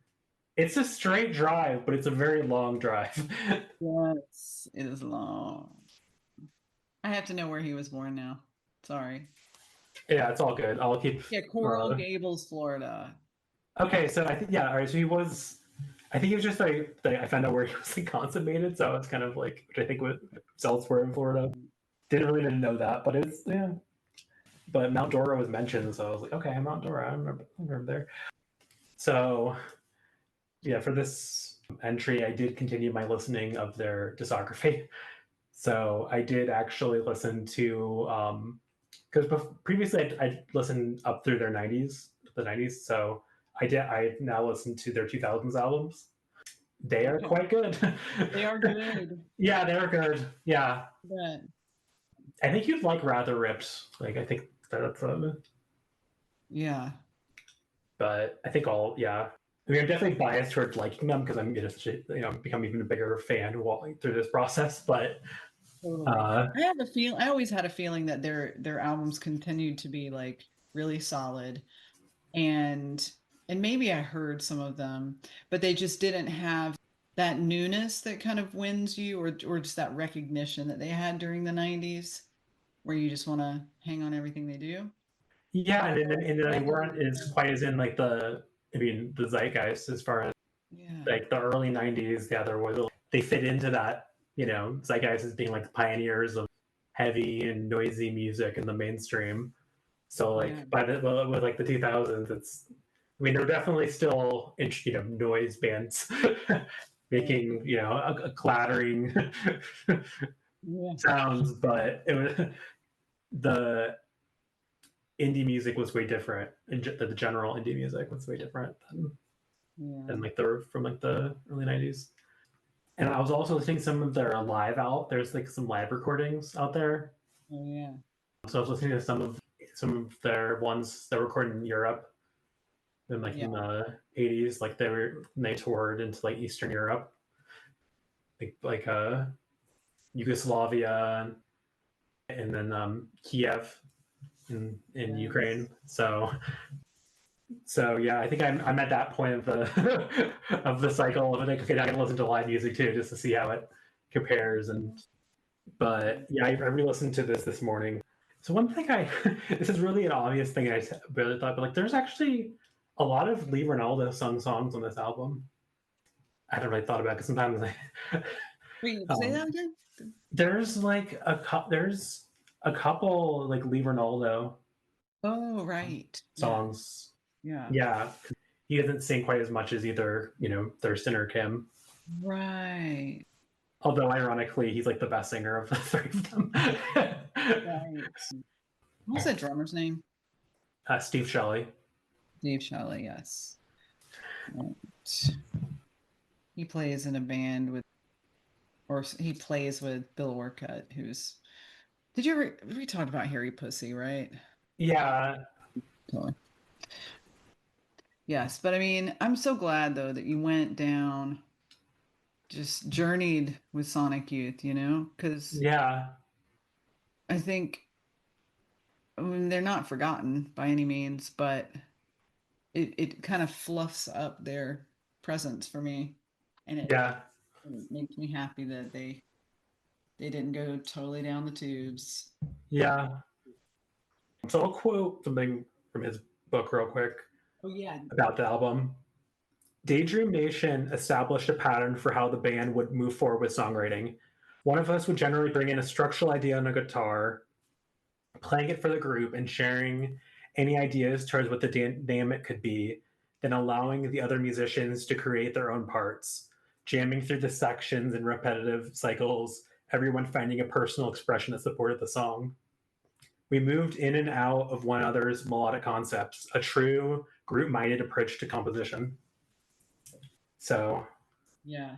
it's a straight drive, but it's a very long drive. Yes, it is long. I have to know where he was born now. Sorry. Yeah, it's all good. I'll keep. Yeah, Coral Gables, Florida. Okay, so I think all right. So he was. I think it was just like I found out where he was like, consummated, so it's kind of like which I think was elsewhere in Florida. Didn't know that, but it's But Mount Dora was mentioned, so I was like, okay, Mount Dora, I remember there. So, yeah, for this entry, I did continue my listening of their discography. So I did actually listen to because previously I listened up through their the 90s. So I now listen to their 2000s albums. They are quite good. They are good. Yeah, they are good. Yeah. But I think you'd like Rather Ripped. Like I think that's yeah. But I think I mean, I'm definitely biased towards liking them because I'm gonna become even a bigger fan through this process. But I have a feel. I always had a feeling that their albums continued to be like really solid, and maybe I heard some of them, but they just didn't have that newness that kind of wins you, or just that recognition that they had during the '90s, where you just want to hang on everything they do. Yeah, and then they weren't as quite as in like the zeitgeist as far as like the early '90s. Yeah, they fit into that zeitgeist as being like the pioneers of heavy and noisy music in the mainstream. So like with like the 2000s, they're definitely still noise bands making a clattering sounds, but it was the indie music was way different, and the general indie music was way different than like from like the early '90s. And I was also listening to some of their live out. There's like some live recordings out there. Oh yeah. So I was listening to some of their ones that were recorded in Europe, in in the '80s. Like they toured into like Eastern Europe, like Yugoslavia, and then Kiev in Ukraine. So yeah, I think I'm at that point of the of the cycle of like, okay, now I can listen to live music too, just to see how it compares. But yeah, I re-listened to this morning. So one thing this is really an obvious thing I really thought, but like there's actually a lot of Lee Ranaldo sung songs on this album. I hadn't really thought about it because sometimes Wait, say that again? There's like there's a couple like Lee Ranaldo songs. Yeah. He doesn't sing quite as much as either Thurston or Kim. Right. Although ironically, he's like the best singer of the three of them. Right. What's that drummer's name? Steve Shelley. Steve Shelley, yes. Right. He plays in a band he plays with Bill Orcutt, who's. Did you ever? We talked about Harry Pussy, right? Yeah. Totally. Yes, but I mean, I'm so glad though that you went down, just journeyed with Sonic Youth, because yeah, I think I mean, they're not forgotten by any means, but it kind of fluffs up their presence for me, and it makes me happy that they didn't go totally down the tubes. Yeah. So I'll quote something from his book real quick. Oh yeah. About the album. Daydream Nation established a pattern for how the band would move forward with songwriting. One of us would generally bring in a structural idea on a guitar, playing it for the group and sharing any ideas towards what the dynamic could be, then allowing the other musicians to create their own parts, jamming through the sections in repetitive cycles, everyone finding a personal expression that supported the song. We moved in and out of one another's melodic concepts, a true group-minded approach to composition. So, yeah.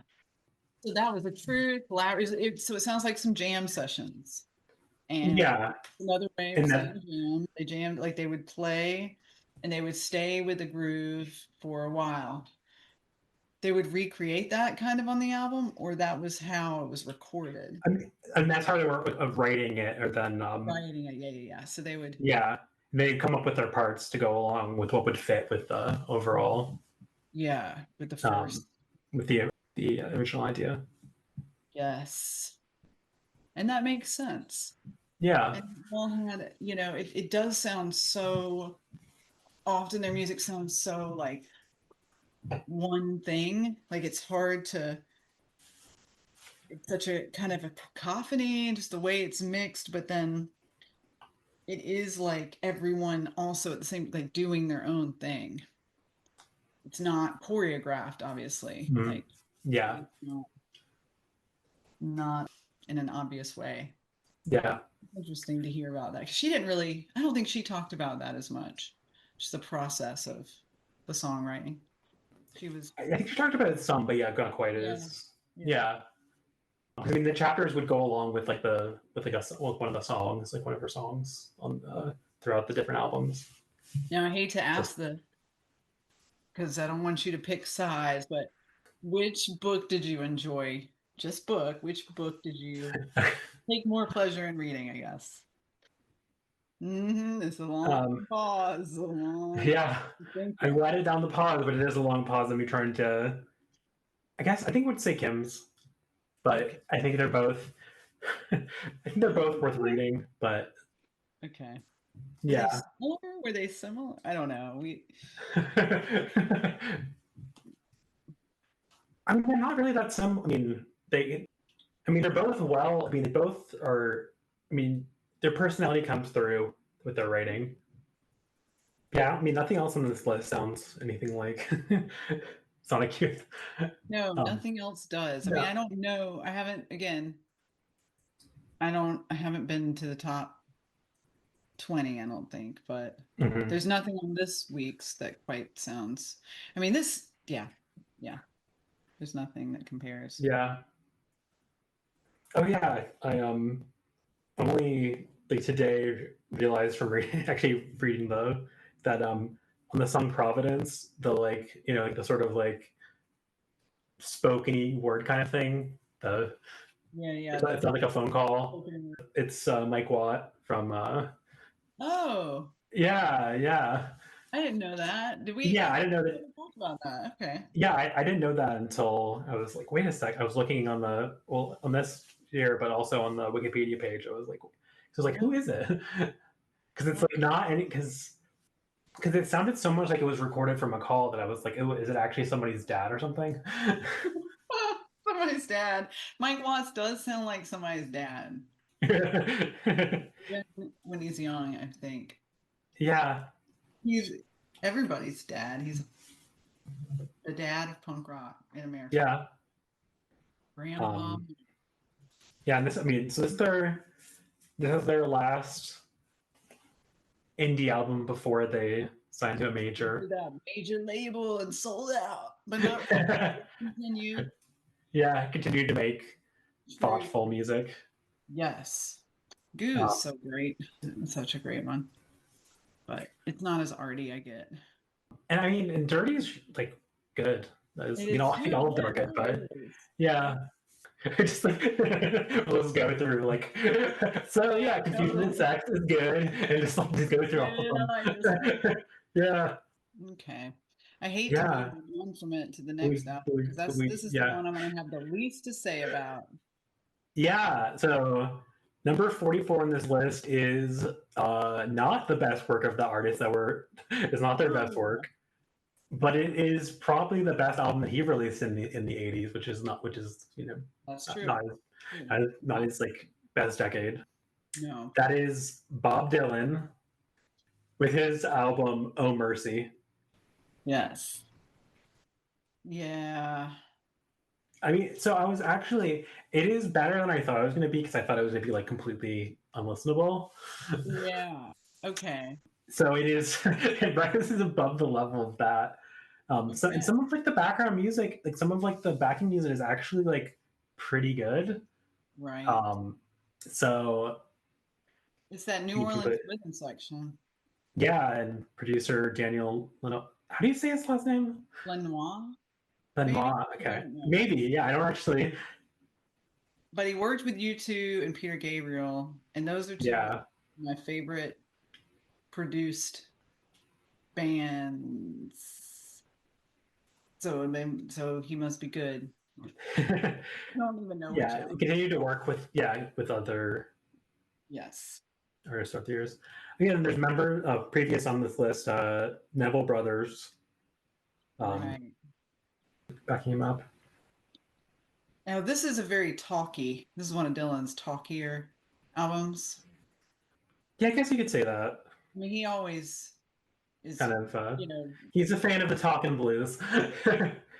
So that was a true collaboration. So it sounds like some jam sessions. And yeah, another way of saying jam, they jammed, like they would play and they would stay with the groove for a while. They would recreate that kind of on the album, or that was how it was recorded. And that's how they were writing it, or then writing it. Yeah. So they would. Yeah, they'd come up with their parts to go along with what would fit with the overall. Yeah, with the first. With the original idea. Yes, and that makes sense. Yeah. And all had, it does sound so. Often their music sounds so like one thing. Like it's hard to. It's such a kind of a cacophony, just the way it's mixed, but then it is like everyone also at the same, like doing their own thing. It's not choreographed, obviously. Mm-hmm. Like, yeah, not in an obvious way. Yeah, it's interesting to hear about that. She didn't really. I don't think she talked about that as much. Just the process of the songwriting. She was. I think she talked about it some, but not quite as. Yeah. I mean, the chapters would go along with one of the songs, like one of her songs on throughout the different albums. Now I hate to ask because I don't want you to pick sides, but which book did you enjoy? Just book. Which book did you take more pleasure in reading? I guess. It's a long pause. Yeah, I let it down the pause, but it is a long pause of me trying to. I think I would say Kim's. But I think they're both. I think they're both worth reading. But okay, yeah. Were they similar? I don't know. I mean, they're not really that similar. I mean, they're both well. I mean, they both are. I mean, their personality comes through with their writing. Yeah, I mean, nothing else on this list sounds anything like Sonic Youth. No, nothing else does. I mean, I don't know. I haven't been to the top 20, I don't think, but there's nothing on this week's that quite sounds. I mean, yeah. There's nothing that compares. Yeah. Oh yeah, I only today realized from reading that on the song Providence, the the sort of spoken word kind of thing. It's not like a phone call. It's Mike Watt from. Oh. Yeah. I didn't know that. Did we? Yeah, I didn't know that. Talk about that. Okay. Yeah, I didn't know that until I was like, wait a sec. I was looking on on this here, but also on the Wikipedia page. I was like, who is it? Because it's not any because it sounded so much like it was recorded from a call that I was like, is it actually somebody's dad or something? Somebody's dad. Mike Watts does sound like somebody's dad. When he's young, I think. Yeah. He's everybody's dad. He's the dad of punk rock in America. Yeah. Grandpa. Yeah, and this is their last indie album before they signed to a major. That major label and sold out, but not continued. Yeah, continued to make thoughtful music. Yes. Goose, so great. Such a great one. But it's not as arty, I get. And I mean, and Dirty is good. I think all of them are good, but yeah. Just like let's go through like so yeah, confusion and sex is good, and just like just go through all of them. Yeah. Okay. I hate to Yeah. move on from it to the next album because this is the one I'm going to have the least to say about. Yeah. So number 44 on this list is not the best work of the artist that were. It's not their best work, but it is probably the best album that he released in the 80s, which is That's true. not his like best decade. No. That is Bob Dylan with his album Oh Mercy. Yes. Yeah. I mean, so I was actually, it is better than I thought it was going to be because I thought it was going to be like completely unlistenable. Yeah. Okay. So it is, it rises above the level of that. So, and some of like the background music, like some of like the backing music is actually like pretty good. Right. So it's that New Orleans rhythm section. Yeah, and producer Daniel Leno. How do you say his last name? Lenoir. Lenoir. Okay, maybe. Yeah, I don't actually. But he worked with U2 and Peter Gabriel, and those are two of my favorite produced bands. So he must be good. I don't even know. Yeah, continue to work with other. Yes. Artists over the years. Again, there's members previous on this list, Neville Brothers. Backing him up. Now this is a very talky. This is one of Dylan's talkier albums. Yeah, I guess you could say that. I mean, he always is kind of. He's a fan of the talking blues.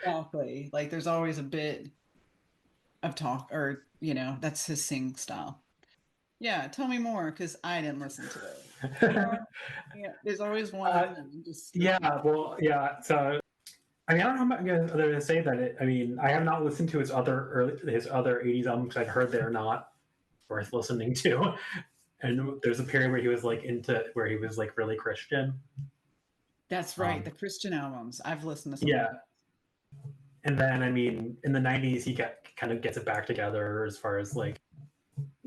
Exactly. Like there's always a bit of talk, or that's his sing style. Yeah, tell me more because I didn't listen to it. There's always one. So I mean, I don't know how much other to say that. I have not listened to his other 80s albums because I've heard they're not worth listening to. And there's a period where he was like really Christian. That's right, the Christian albums. I've listened to some. Yeah. And then in the 90s he kind of gets it back together as far as like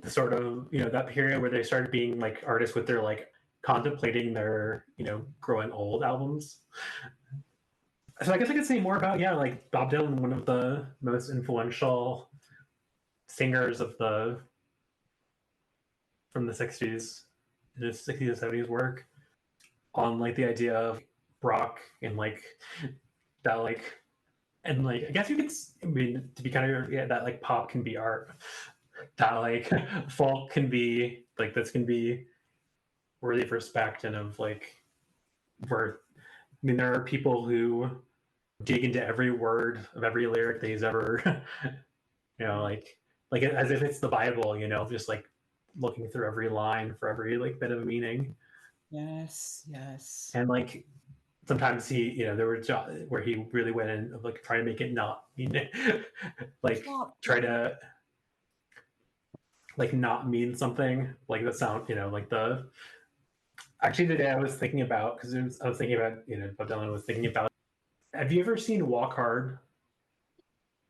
the sort of that period where they started being like artists with their like contemplating their growing old albums. So I guess I could say more about like Bob Dylan, one of the most influential singers from the 60s, his 60s and 70s work on like the idea of rock and like that like and like I guess you could to be kind of that like pop can be art, that like folk can be like this can be worthy of respect and of like worth. There are people who dig into every word of every lyric that he's ever like as if it's the Bible, just like looking through every line for every like bit of meaning. Yes. And like sometimes he there were where he really went in of like trying to make it not mean like try to like not mean something like the sound like the actually today I was thinking about because I was thinking about Bob Dylan was thinking about, have you ever seen Walk Hard?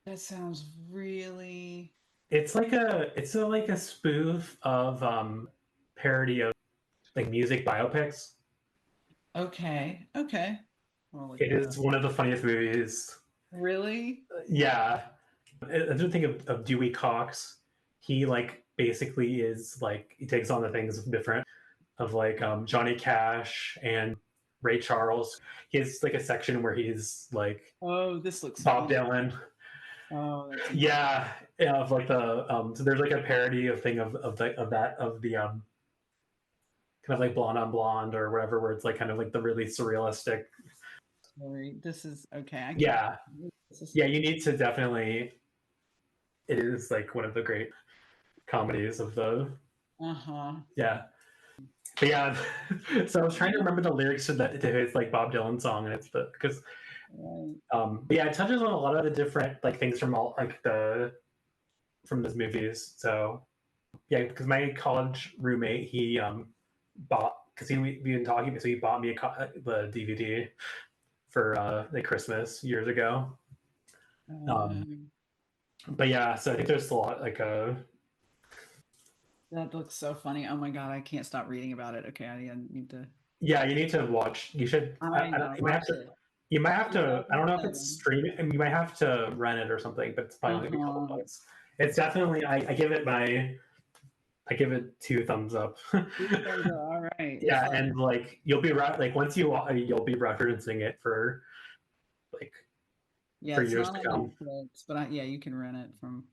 That sounds really. It's like a spoof of parody of like music biopics. Okay. It is one of the funniest movies. Really? Yeah. I don't think of Dewey Cox. He like basically is like he takes on the things different of like Johnny Cash and Ray Charles. He has like a section where he's like, oh, this looks Bob funny. Dylan. Oh, that's yeah, of like the so there's like a parody of thing of the kind of like Blonde on Blonde or whatever, where it's like kind of like the really surrealistic. This is okay. Yeah, you need to definitely. It is like one of the great comedies of the. Yeah. But yeah, so I was trying to remember the lyrics to his like Bob Dylan song, and it's because it touches on a lot of the different like things from all like from those movies. So yeah, because my college roommate he bought because we've been talking, so he bought me the DVD for like Christmas years ago. But yeah, so I think there's a lot like That looks so funny. Oh my god, I can't stop reading about it. Okay, I need to. yeah, you need to watch. You should. I gotta You might have watch to. it. You might have to. I don't know if it's 2007. streaming. I mean, you might have to rent it or something, but it's probably only gonna be a couple bucks. It's definitely. I give it my. I give it 2 thumbs up. All right. Yeah, and like you'll be like once you'll be referencing it for like yeah, for it's years not to on come. Netflix, but yeah, you can rent it from.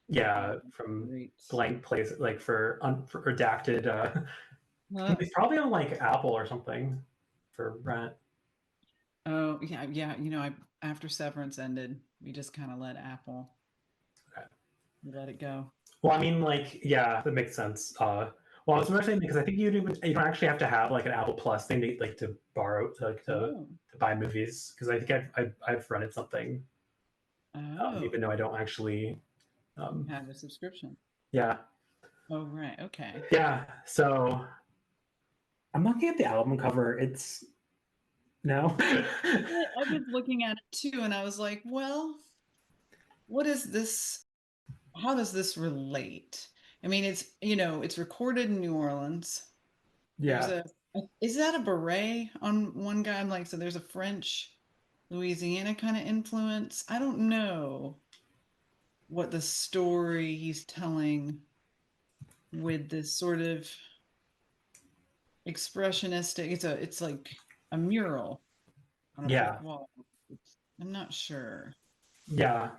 Yeah, from Great. blank places like for redacted. It's probably on like Apple or something for rent. Oh yeah, yeah. You know, after Severance ended, we just kind of let Apple. Okay. We let it go. Well, I mean, like, yeah, that makes sense. Well, I was mentioning because I think you don't actually have to have like an Apple Plus thing to like to borrow to buy movies because I think I've rented something, even though I don't actually have a subscription. Yeah. Oh right, okay. Yeah. So I'm looking at the album cover. It's no. I was looking at it too, and I was like, well, what is this? How does this relate? I mean, it's recorded in New Orleans. Yeah. Is that a beret on one guy? I'm like, so there's a French Louisiana kind of influence. I don't know what the story he's telling with this sort of expressionistic. It's like a mural on a brick wall. I'm not sure. Yeah.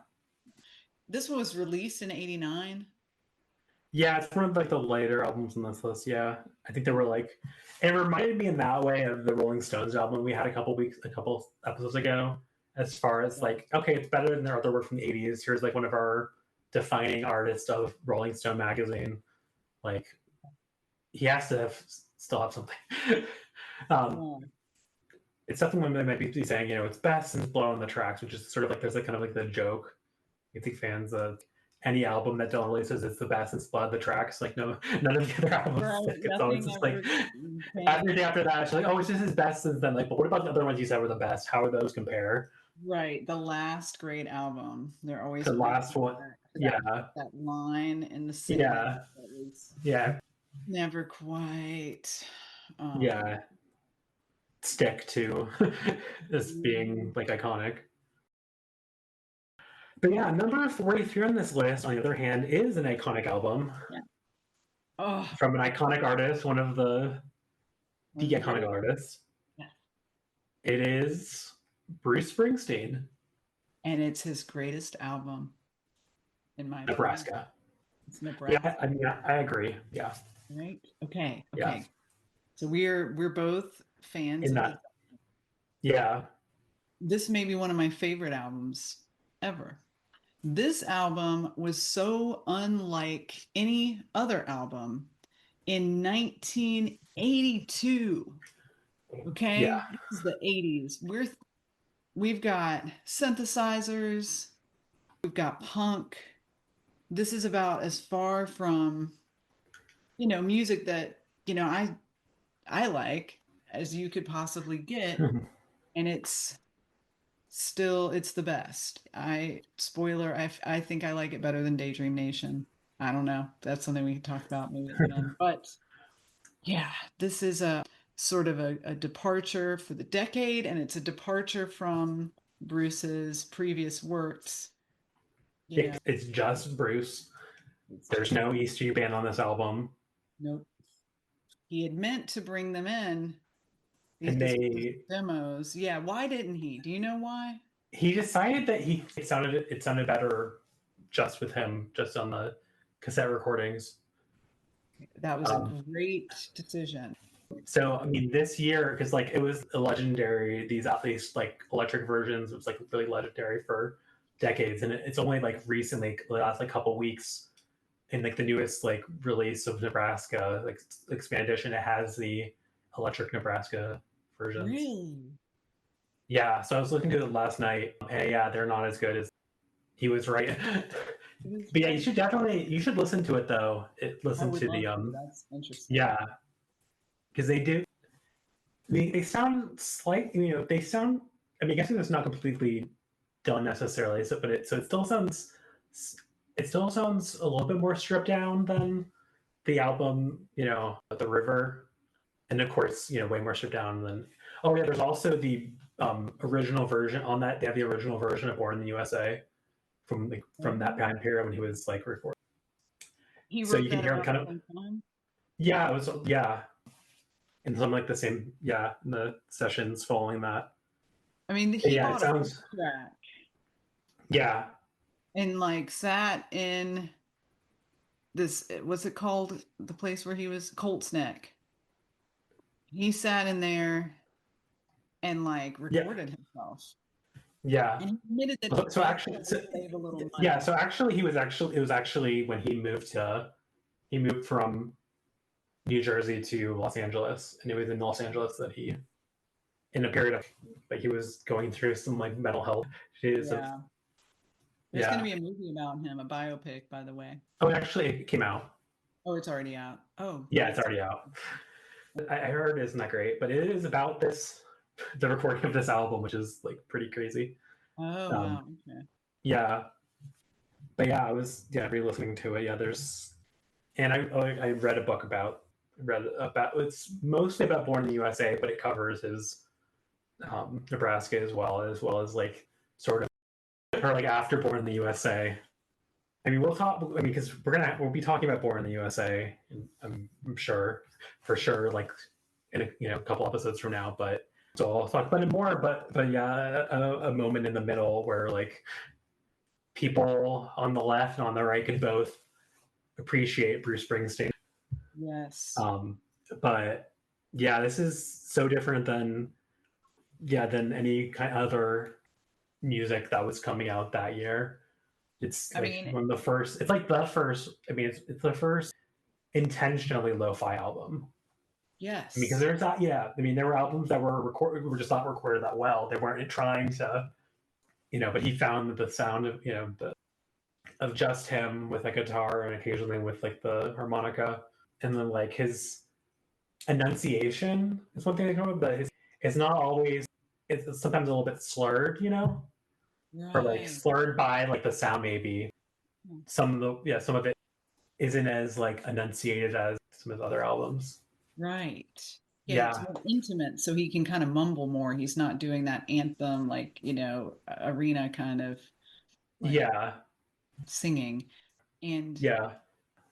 This one was released in '89. Yeah, it's one of like the later albums on this list. Yeah, I think they were like, it reminded me in that way of the Rolling Stones album we had a couple episodes ago. As far as like, okay, it's better than their other work from the '80s. Here's like one of our defining artists of Rolling Stone magazine. Like, he has to still have something. It's something when they might be saying, it's best since Blow on the Tracks, which is sort of like there's like kind of like the joke. I think fans of any album that Dylan releases is the best since Blood the Tracks. Like none of the other albums. Right, it's always just like every day after that, she's like, oh, it's just his best since then. Like, but what about the other ones you said were the best? How do those compare? Right, the last great album. They're always the last one. Yeah, that line in the city. Yeah. Never quite. Yeah. Stick to as being like iconic. But yeah, number 43 on this list, on the other hand, is an iconic album. Yeah. From an iconic artist, one of the iconic artists. Yeah. It is Bruce Springsteen. And it's his greatest album, in my Nebraska. opinion. It's Nebraska. Yeah, I mean, I agree. Yeah. Right? Okay. Yeah. So we're both fans of that. Yeah. This may be one of my favorite albums ever. This album was so unlike any other album in 1982. Okay? Yeah. This is the 80s. We've got synthesizers, we've got punk. This is about as far from music that I like as you could possibly get. And it's the best. I think I like it better than Daydream Nation. I don't know. That's something we can talk about maybe at the end. But yeah, this is a sort of a departure for the decade, and it's a departure from Bruce's previous works. It's just Bruce. There's no ESG band on this album. Nope. He had meant to bring them in. And they demos. Yeah, why didn't he? Do you know why? He decided that it sounded better just with him, just on the cassette recordings. That was a great decision. So I mean, this year, because like it was a legendary, these like electric versions, it was like really legendary for decades, and it's only like recently, the last like couple weeks, in like the newest like release of Nebraska, like expanded edition, it has the electric Nebraska versions. Really? Yeah, so I was looking to it last night, and yeah, they're not as good as he was right. But yeah, you should listen to it though. Listen to the That's interesting. Yeah, because they sound slightly, they sound. I mean, I guess it's not completely done necessarily, so it still sounds it still sounds a little bit more stripped down than the album, The River, and of course, way more stripped down than. Oh yeah, there's also the original version on that. They have the original version of Born in the USA from that time period when he was like recording. He So wrote you can that hear him about kind the of. same time? Yeah, it was and some like the same in the sessions following that. I mean, he Yeah, it bought a sounds. track Yeah. and like sat in this, what's it called? The place where he was, Colt's Neck. He sat in there and like recorded himself. Yeah. And he admitted that he So actually, save a little money. yeah. So actually, it was actually when he moved from New Jersey to Los Angeles, and it was in Los Angeles that he, in a period of, like, he was going through some like mental health issues. Yeah. There's going to be a movie about him, a biopic, by the way. Oh, actually, it came out. Oh, it's already out. Oh, yeah, it's already out. I heard it isn't that great, but it is about the recording of this album, which is like pretty crazy. Oh, wow. Okay. Yeah, but yeah, I was re-listening to it. Yeah, and I read a book about it's mostly about Born in the USA, but it covers his Nebraska as well as like sort of or like after Born in the USA. I mean, we'll talk. I mean, because we'll be talking about Born in the USA, I'm sure, for sure, like in a couple episodes from now. But so I'll talk about it more. But yeah, a moment in the middle where like people on the left and on the right can both appreciate Bruce Springsteen. Yes. But yeah, this is so different than any kind of other music that was coming out that year. It's like one of the first. It's like the first. I mean, it's the first intentionally lo-fi album. Yes. Because there's that. Yeah, I mean, there were albums that were just not recorded that well. They weren't trying to, But he found the sound of of just him with a guitar and occasionally with like the harmonica, and then like his enunciation is one thing they come up, but it's not always. It's sometimes a little bit slurred, Right. or like slurred by like the sound maybe. Some of it isn't as like enunciated as some of his other albums. Right. Yeah, it's more intimate, so he can kind of mumble more. He's not doing that anthem like, arena kind of like singing. And and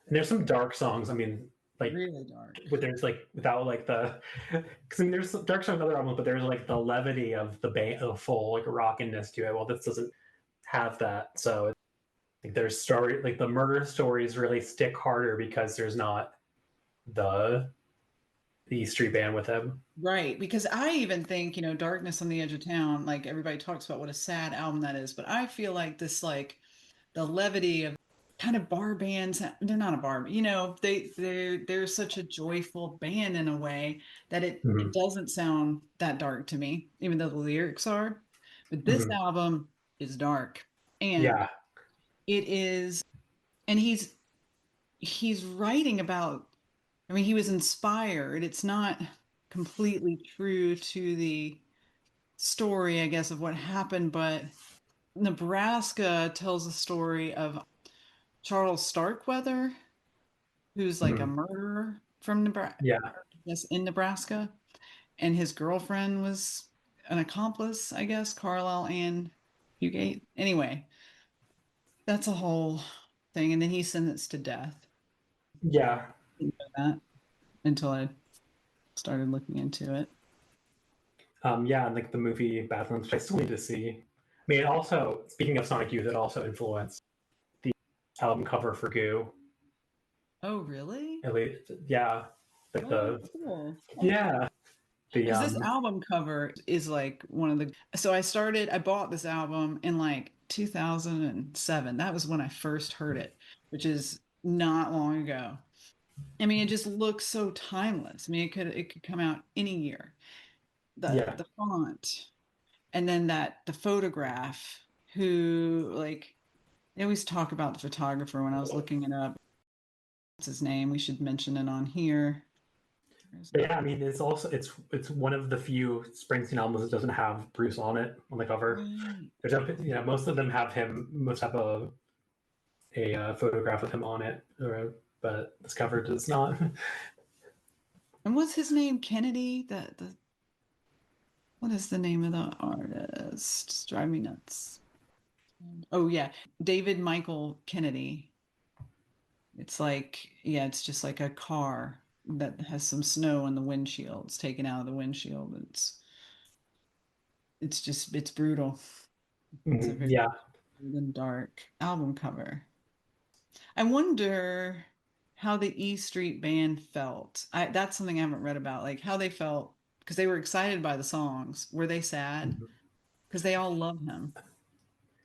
there's some dark songs. I mean, like really dark. But there's like without like because I mean there's dark songs on other albums, but there's like the levity of the full like rockiness to it. Well, this doesn't have that, so like there's story like the murder stories really stick harder because there's not the E Street Band with him. Right, because I even think, Darkness on the Edge of Town, like everybody talks about what a sad album that is, but I feel like this, like the levity of kind of bar bands, they're not a bar, they're such a joyful band in a way that it doesn't sound that dark to me, even though the lyrics are. But this album is dark, and it is, and he's writing about, I mean, he was inspired. It's not completely true to the story, I guess, of what happened, but Nebraska tells a story of Charles Starkweather, who's like a murderer from Nebraska. Yes, in Nebraska. And his girlfriend was an accomplice, I guess, Carlisle Ann Fugate. Anyway, that's a whole thing. And then he's sentenced to death. Yeah. I didn't know that until I started looking into it. And like the movie Badlands, which I still need to see. I mean, also, speaking of Sonic Youth, it also influenced the album cover for Goo. Oh, really? At least, yeah. Like cool. Yeah. Because this album cover is like one of the. So I bought this album in like 2007. That was when I first heard it, which is not long ago. I mean, it just looks so timeless. I mean, it could come out any year. The font, and then the photograph. Who, like, they always talk about the photographer when I was looking it up. What's his name? We should mention it on here. Yeah, I mean, it's also it's one of the few Springsteen albums that doesn't have Bruce on it on the cover. There's most of them have him. Most have a a photograph of him on it, but this cover does not. And what's his name? Kennedy? What is the name of the artist? It's driving me nuts. Oh yeah, David Michael Kennedy. It's like, yeah, it's just like a car that has some snow in the windshield. It's taken out of the windshield. It's brutal. It's a very dark album cover. I wonder how the E Street Band felt. That's something I haven't read about, like how they felt, because they were excited by the songs. Were they sad? Because they all love him,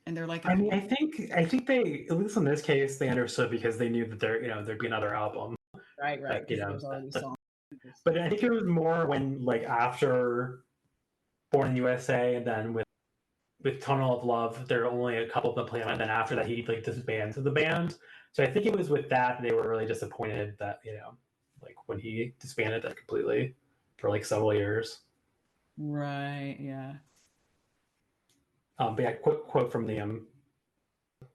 and they're like, I mean, I think they, at least in this case, they understood because they knew that there'd be another album. right, because there's already songs. But I think it was more when, like, after Born in the USA, and then with Tunnel of Love, there are only a couple of them playing, and then after that he like disbanded the band. So I think it was with that they were really disappointed that, like when he disbanded that completely for like several years. Right. Yeah. But yeah, quick quote from the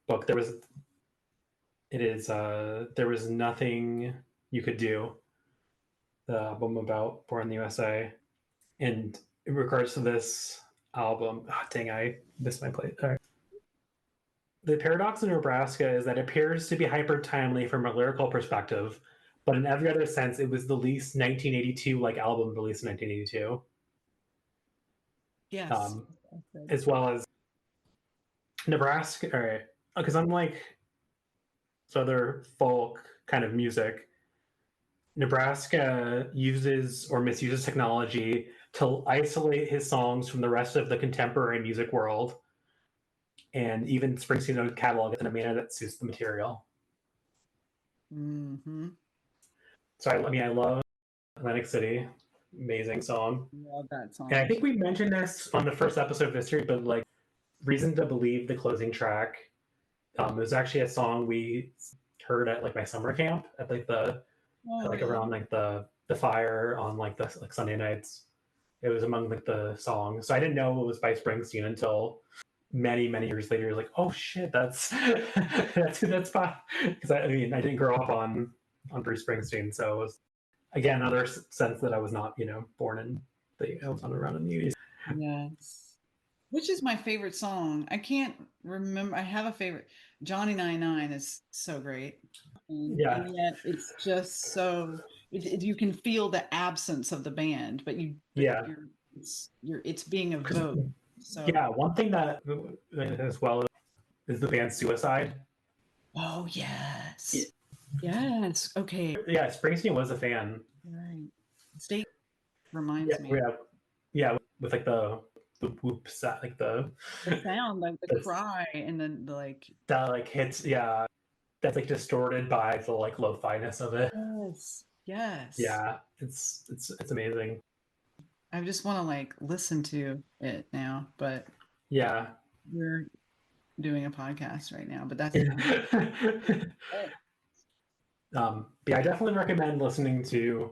book. There was nothing you could do. The album about Born in the USA, and in regards to this album, dang, I missed my place. All right. The paradox in Nebraska is that it appears to be hyper-timely from a lyrical perspective, but in every other sense, it was the least 1982-like album released in 1982. Yes. As well as Nebraska, all right, because unlike other folk kind of music, Nebraska uses or misuses technology to isolate his songs from the rest of the contemporary music world, and even Springsteen would catalog it in a manner that suits the material. Mm-hmm. So I love Atlantic City, amazing song. Love that song. And I think we mentioned this on the first episode of History, but like Reason to Believe, the closing track, it was actually a song we heard at like my summer camp at like around like the fire on like the like Sunday nights. It was among like the songs. So I didn't know it was by Springsteen until many years later. Like, oh shit, that's that's by, because I mean I didn't grow up on Bruce Springsteen, so it was again another sense that I was not born in I was not around in the 80s. Yes. Which is my favorite song? I can't remember. I have a favorite. Johnny 99 is so great. And yet it's just so you can feel the absence of the band, but it's being evoked. So yeah, one thing that as well is the band Suicide. Oh yes. Yes. Okay. Yeah, Springsteen was a fan. Right. State reminds me. Yeah, with like the whoops, like the sound, like the cry, and then the like that like hits, yeah, that's like distorted by the like lo-fi-ness of it. Yes. Yeah, it's amazing. I just want to like listen to it now, but yeah, we're doing a podcast right now, but that's yeah, I definitely recommend listening to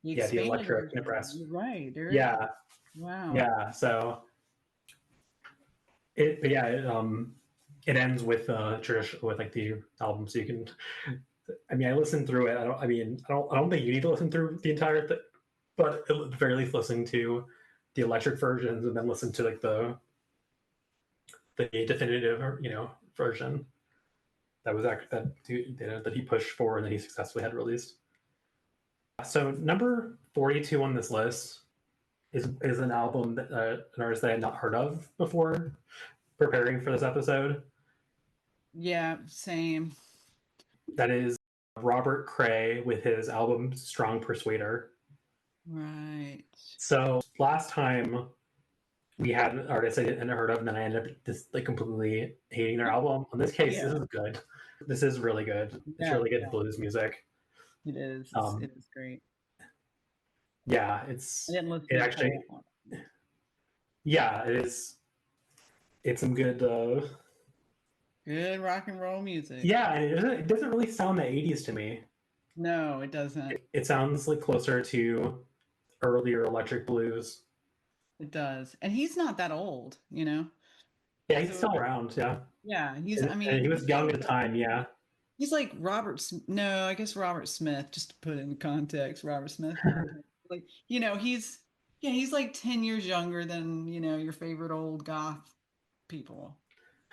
the Electric Nebraska. Right. Yeah. Wow. Yeah. So it ends with traditional with like the album, so you can. I mean, I listened through it. I don't think you need to listen through the entire thing, but at the very least, listen to the electric versions and then listen to like the definitive version that was that he pushed for and that he successfully had released. So number 42 on this list is an album that an artist that I had not heard of before preparing for this episode. Yeah, same. That is Robert Cray with his album Strong Persuader. Right. So last time we had an artist I hadn't heard of, and then I ended up just like completely hating their album. In this case, this is good. This is really good. It's really good blues music. It is. It is great. Yeah, it actually. Yeah, it is. It's some good. Good rock and roll music. Yeah, and it doesn't really sound the 80s to me. No, it doesn't. It sounds like closer to earlier electric blues. It does. And he's not that old, Yeah, he's still around. Yeah. Yeah, And he was young at the time. Yeah. He's like no, I guess Robert Smith, just to put it in context, Robert Smith. Like, he's like 10 years younger than, your favorite old goth people.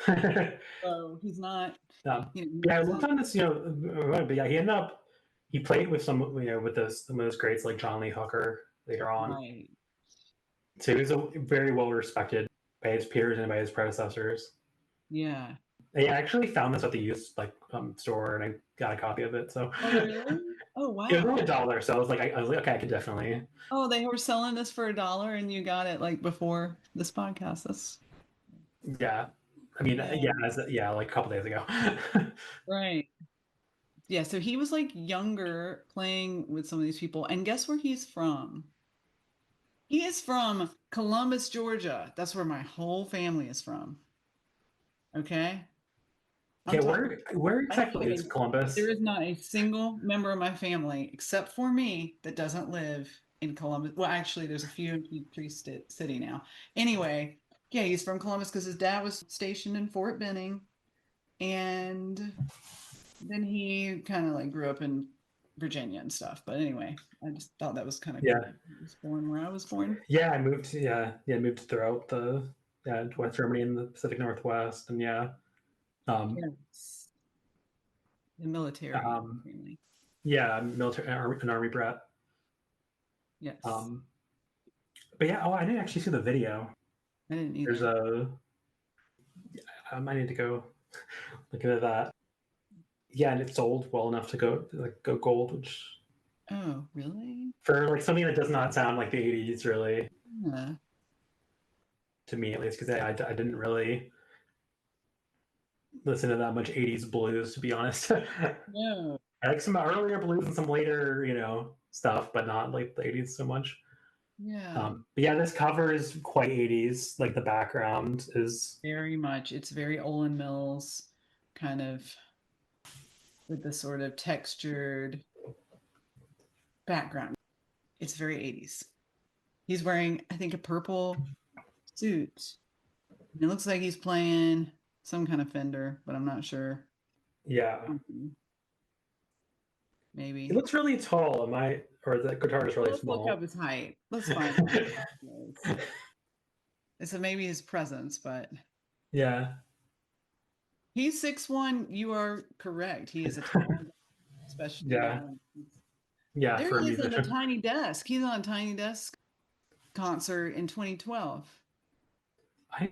So he's not, yeah. I looked on this, but yeah, he played with some, with some of those greats like John Lee Hooker later on. Right. So he was very well respected by his peers and by his predecessors. Yeah. I actually found this at the used store, and I got a copy of it. So. Oh, really? Oh, wow. It was only $1, so I was like, okay, I could definitely. Oh, they were selling this for $1, and you got it like before this podcast. Yeah, I mean, yeah, like a couple days ago. Right. Yeah, so he was like younger, playing with some of these people, and guess where he's from? He is from Columbus, Georgia. That's where my whole family is from. Okay. Okay, where exactly is Columbus? There is not a single member of my family, except for me, that doesn't live in Columbus. Well, actually, there's a few in Peachtree City now. Anyway, yeah, he's from Columbus because his dad was stationed in Fort Benning, and then he kind of like grew up in Virginia and stuff. But anyway, I just thought that was kind of cool. He was born where I was born. Yeah, I moved. Moved throughout the West Germany and the Pacific Northwest, and yes. The military. Yeah, military, an army brat. Yes. But yeah, I didn't actually see the video. I didn't either. There's I might need to go look into that. Yeah, and it sold well enough to go gold, which. Oh, really? For like something that does not sound like the 80s, really. Yeah. To me, at least, because I didn't really listen to that much 80s blues, to be honest. No. I like some earlier blues and some later, stuff, but not like the 80s so much. Yeah. But yeah, this cover is quite 80s. Like the background is very much. It's very Olin Mills, kind of, with the sort of textured background. It's very 80s. He's wearing, I think, a purple suit. And it looks like he's playing some kind of Fender, but I'm not sure. Yeah. Maybe. He looks really tall. Or the guitar is really small. Let's look up his height. Let's find out. So maybe his presence, but. Yeah. He's 6'1". You are correct. He is a tall, especially. Yeah. Yeah. There he is on the Tiny Desk. He's on a Tiny Desk concert in 2012. I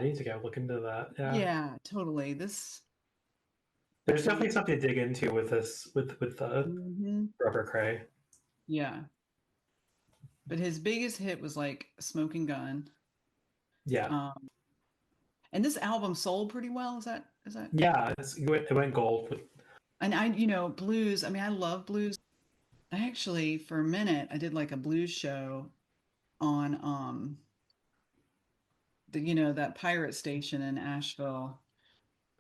need to go look into that. Yeah, totally. There's definitely something to dig into with this, with Rubber Cray. Yeah. But his biggest hit was like Smoking Gun. Yeah. And this album sold pretty well. Is that? Yeah, it went gold. And blues. I mean, I love blues. I actually, for a minute, I did like a blues show on that pirate station in Asheville.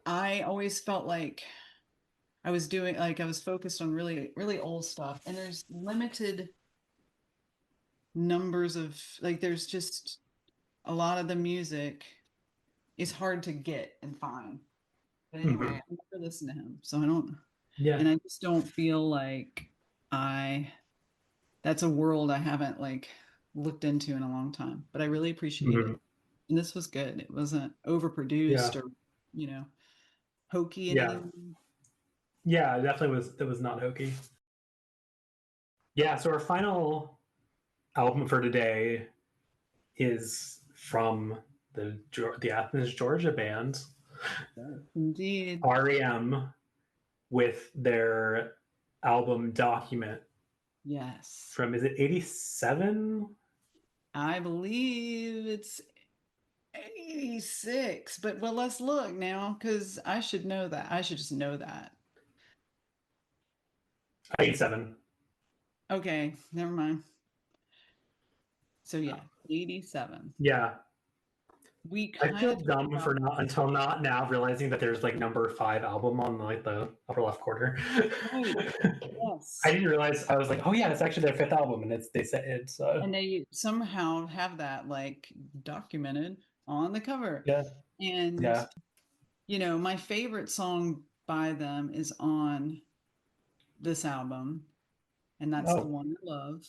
I always felt like I was focused on really, really old stuff, and there's limited numbers of, like, there's just a lot of the music is hard to get and find. But anyway, I never listen to him, so I don't. Yeah. And I just don't feel like that's a world I haven't like looked into in a long time. But I really appreciate it, and this was good. It wasn't overproduced or hokey. Yeah, it definitely was. It was not hokey. Yeah, so our final album for today is from the Athens, Georgia band. Indeed. REM, with their album Document. Yes. From, is it 87? I believe it's 86. But let's look now, because I should know that. I should just know that. 87. Okay, never mind. So yeah, 87. Yeah. I feel dumb for until not now realizing that there's like number 5 album on like the upper left corner. Right. Yes. I didn't realize. I was like, oh yeah, it's actually their 5th album, and they said it's. And they somehow have that like documented on the cover. Yeah. And, Yeah. my favorite song by them is on this album, and that's The One I Love.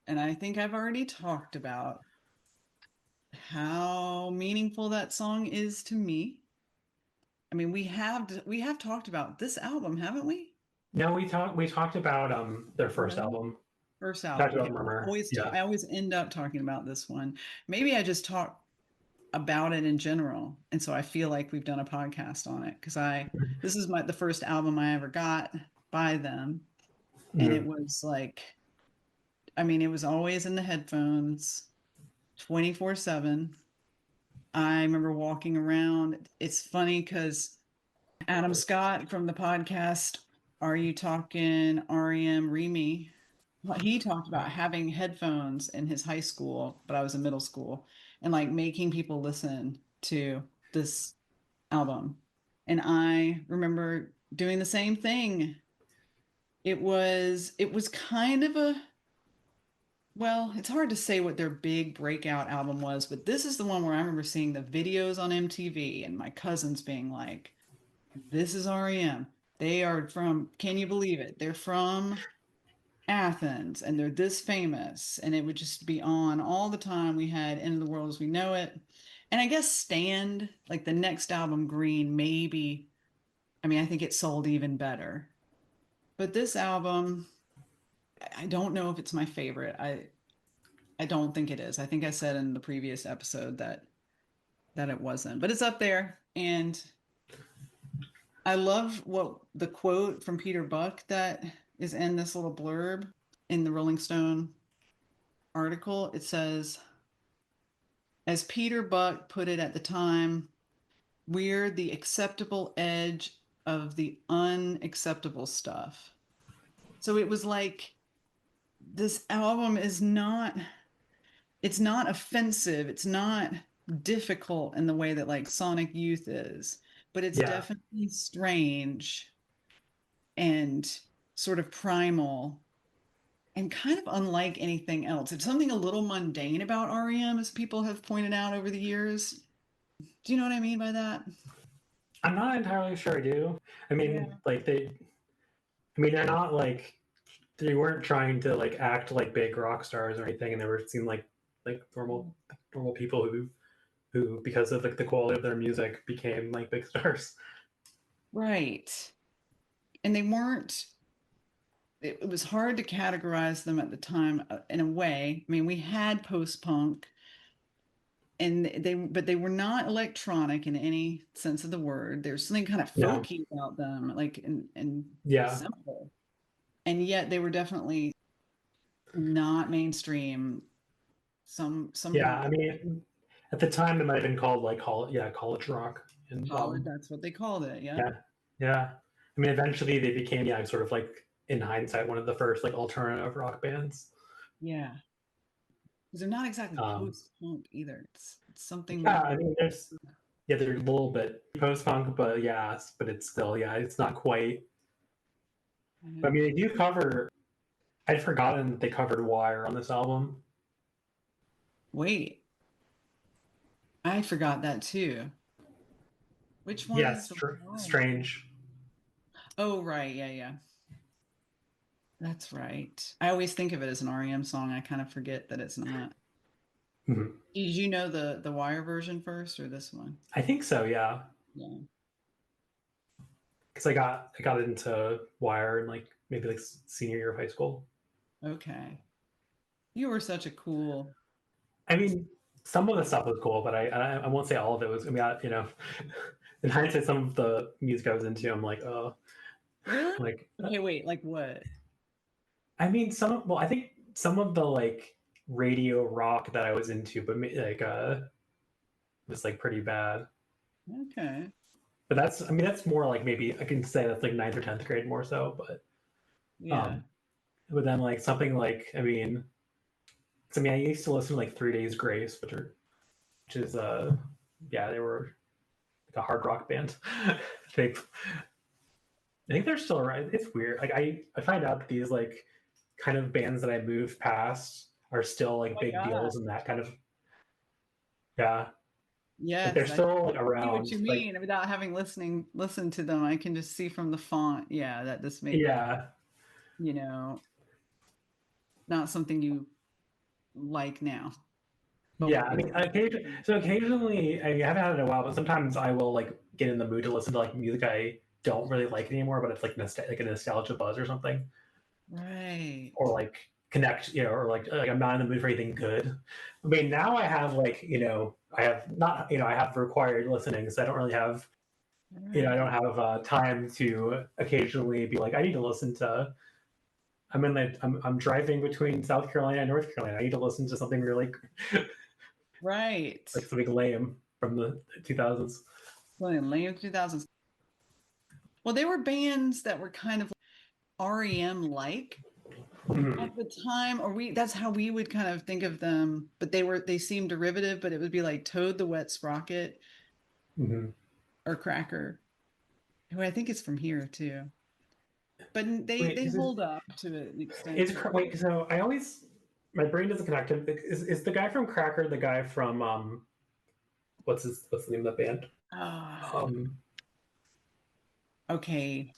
And I think I've already talked about how meaningful that song is to me. I mean, we have talked about this album, haven't we? No, we talked about their first album. First Talked album. about Okay. Murmur. I always end up talking about this one. Maybe I just talk about it in general, and so I feel like we've done a podcast on it because this is the first album I ever got by them, and it was like, I mean, it was always in the headphones, 24/7. I remember walking around. It's funny because Adam Scott from the podcast Are You Talking REM Remy? He talked about having headphones in his high school, but I was in middle school, and like making people listen to this album. And I remember doing the same thing. It was kind of well, it's hard to say what their big breakout album was, but this is the one where I remember seeing the videos on MTV and my cousins being like, this is REM. They are from, can you believe it? They're from Athens and they're this famous. And it would just be on all the time. We had End of the World as We Know It. And I guess Stand, like the next album, Green, maybe, I mean, I think it sold even better. But this album, I don't know if it's my favorite. I don't think it is. I think I said in the previous episode that it wasn't, but it's up there. And I love what the quote from Peter Buck that is in this little blurb in the Rolling Stone article. It says, as Peter Buck put it at the time, we're the acceptable edge of the unacceptable stuff. So it was like, this album is not, it's not offensive. It's not difficult in the way that like Sonic Youth is, but it's definitely strange and sort of primal and kind of unlike anything else. It's something a little mundane about REM, as people have pointed out over the years. Do you know what I mean by that? I'm not entirely sure I do. I mean, like they're not like, they weren't trying to like act like big rock stars or anything, and they were seemed like normal people who because of like the quality of their music became like big stars. Right. And they weren't, it was hard to categorize them at the time in a way. I mean, we had post-punk and but they were not electronic in any sense of the word. There's something kind of folky about them, like and simple. And yet they were definitely not mainstream. Some I mean, at the time it might have been called like college rock. And that's what they called it. Yeah. I mean, eventually they became sort of like, in hindsight, one of the first like alternative rock bands. Yeah, because they're not exactly post-punk either. It's something. Yeah, I mean, they're a little bit post-punk, but it's still it's not quite. I mean, they do cover. I'd forgotten that they covered Wire on this album. Wait, I forgot that too. Which one? Yes, Strange. Oh, right. Yeah. That's right. I always think of it as an REM song. I kind of forget that it's not. Mm-hmm. Did you know the Wire version first or this one? I think so. Yeah. Because I got into Wire in like maybe like senior year of high school. Okay. You were such a cool. I mean, some of the stuff was cool, but I won't say all of it was. I mean, in hindsight, some of the music I was into, I'm like, oh. Really? Like, okay, wait, like what? I mean, I think some of the like radio rock that I was into, but like was like pretty bad. Okay. But that's more like, maybe I can say that's like 9th or 10th grade more so, but but then like something like, I used to listen to like 3 Days Grace, which is they were like a hard rock band. I think they're still around. It's weird. Like I find out that these like kind of bands that I moved past are still like big deals and that kind of. Yeah. Yes, they're I still like see around. what you Like, mean. Without having listened to them, I can just see from the font, yeah, that this may be, yeah, you know, not something you like now. But yeah. I mean, occasionally, I haven't had it in a while, but sometimes I will like get in the mood to listen to like music I don't really like anymore, but it's like like a nostalgia buzz or something, right. or like connect, or like I'm not in the mood for anything good. I mean, now I have like I have not I have required listening, so I don't really have I don't have time to occasionally be like I need to listen to. I'm driving between South Carolina and North Carolina. I need to listen to something really Right. like something lame from the 2000s. Well, in late 2000s. Well, they were bands that were kind of REM like at the time, or that's how we would kind of think of them, but they seemed derivative, but it would be like Toad the Wet Sprocket or Cracker, who I think is from here too. But they hold up to an extent. Wait, so I always my brain doesn't connect him. Is the guy from Cracker the guy from what's the name of the band? Okay,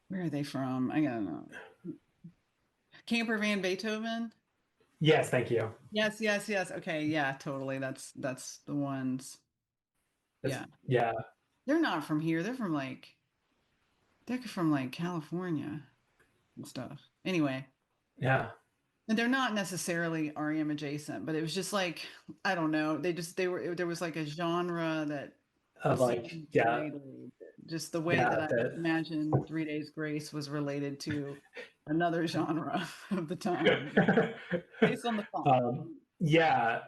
where are they from? I gotta know. Camper Van Beethoven. Yes, thank you. Yes. Okay, yeah, totally. That's the ones. Yeah. They're not from here. They're from like California and stuff. Anyway. Yeah. And they're not necessarily REM adjacent, but it was just like, I don't know. There was like a genre that related. Just the way that I imagine 3 Days Grace was related to another genre of the time. Based on the song. Yeah.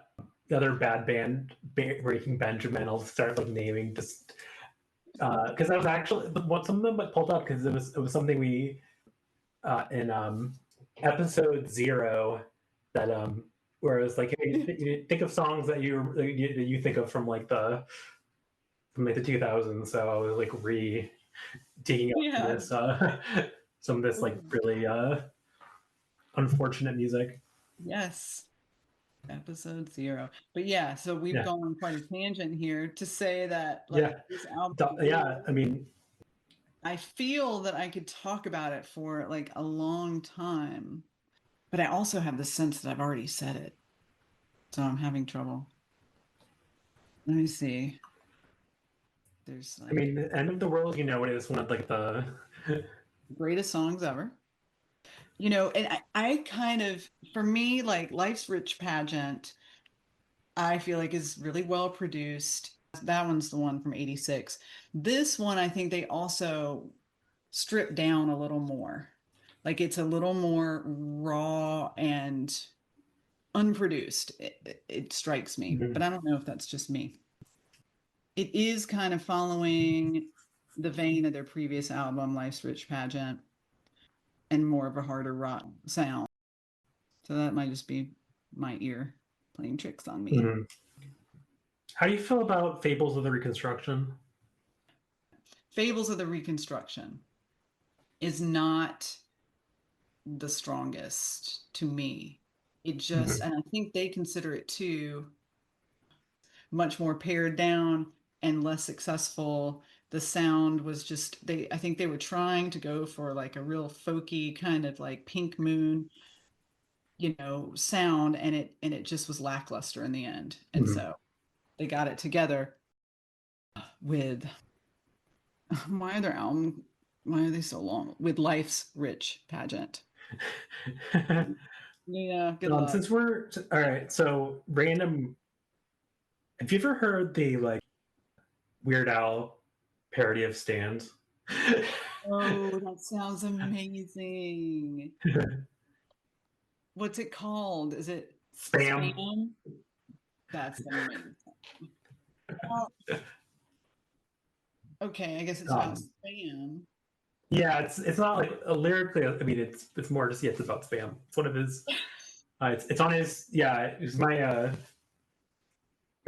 The other bad band, Breaking Benjamin, I'll start like naming just because I was actually some of them like pulled up because it was something we in episode 0 that where it was like, hey, you think of songs that you think of from the 2000s. So I was like digging up this some of this like really unfortunate music. Yes. Episode 0. But yeah, so we've gone on quite a tangent here to say that this album. I mean, I feel that I could talk about it for like a long time, but I also have the sense that I've already said it. So I'm having trouble. Let me see. There's I mean, the End of the World, is one of like the greatest songs ever. And I kind of, for me, like Life's Rich Pageant, I feel like is really well produced. That one's the one from 86. This one, I think they also stripped down a little more. Like it's a little more raw and unproduced. It strikes me, but I don't know if that's just me. It is kind of following the vein of their previous album, Life's Rich Pageant, and more of a harder rock sound. So that might just be my ear playing tricks on me. How do you feel about Fables of the Reconstruction? Fables of the Reconstruction is not the strongest to me. It just, and I think they consider it too, much more pared down and less successful. The sound was just, I think they were trying to go for like a real folky kind of like Pink Moon, sound, and it just was lackluster in the end. And so they got it together with my other album. Why are they so long? With Life's Rich Pageant. Yeah, good luck. Since we're all right, so random. Have you ever heard the like Weird Al parody of Stand? Oh, that sounds amazing. What's it called? Is it Spam? That's amazing. Well, okay, I guess it's about spam. Yeah, it's not like lyrically. I mean, it's more just it's about spam. It's one of his. It's on his. Yeah, it's my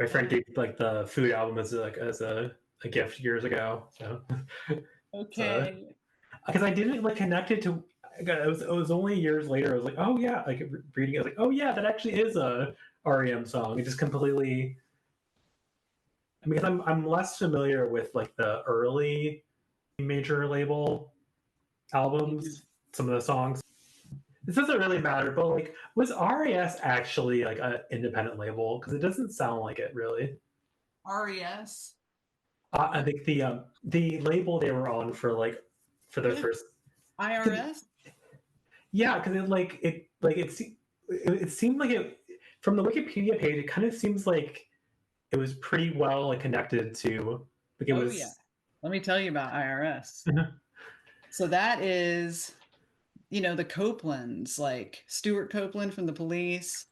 friend gave like the food album as a gift years ago. So okay, because I didn't like connect it to. It was only years later. I was like, oh yeah, like reading it, I was like, oh yeah, that actually is a REM song. It just completely because I'm less familiar with like the early major label albums, some of the songs. This doesn't really matter, but like, was RAS actually like an independent label? Because it doesn't sound like it really. RES. I think the label they were on for their first IRS. Yeah, because it seemed like it from the Wikipedia page. It kind of seems like it was pretty well like connected to. Like it was. Yeah. Let me tell you about IRS. So that is, the Copelands, like Stuart Copeland from The Police,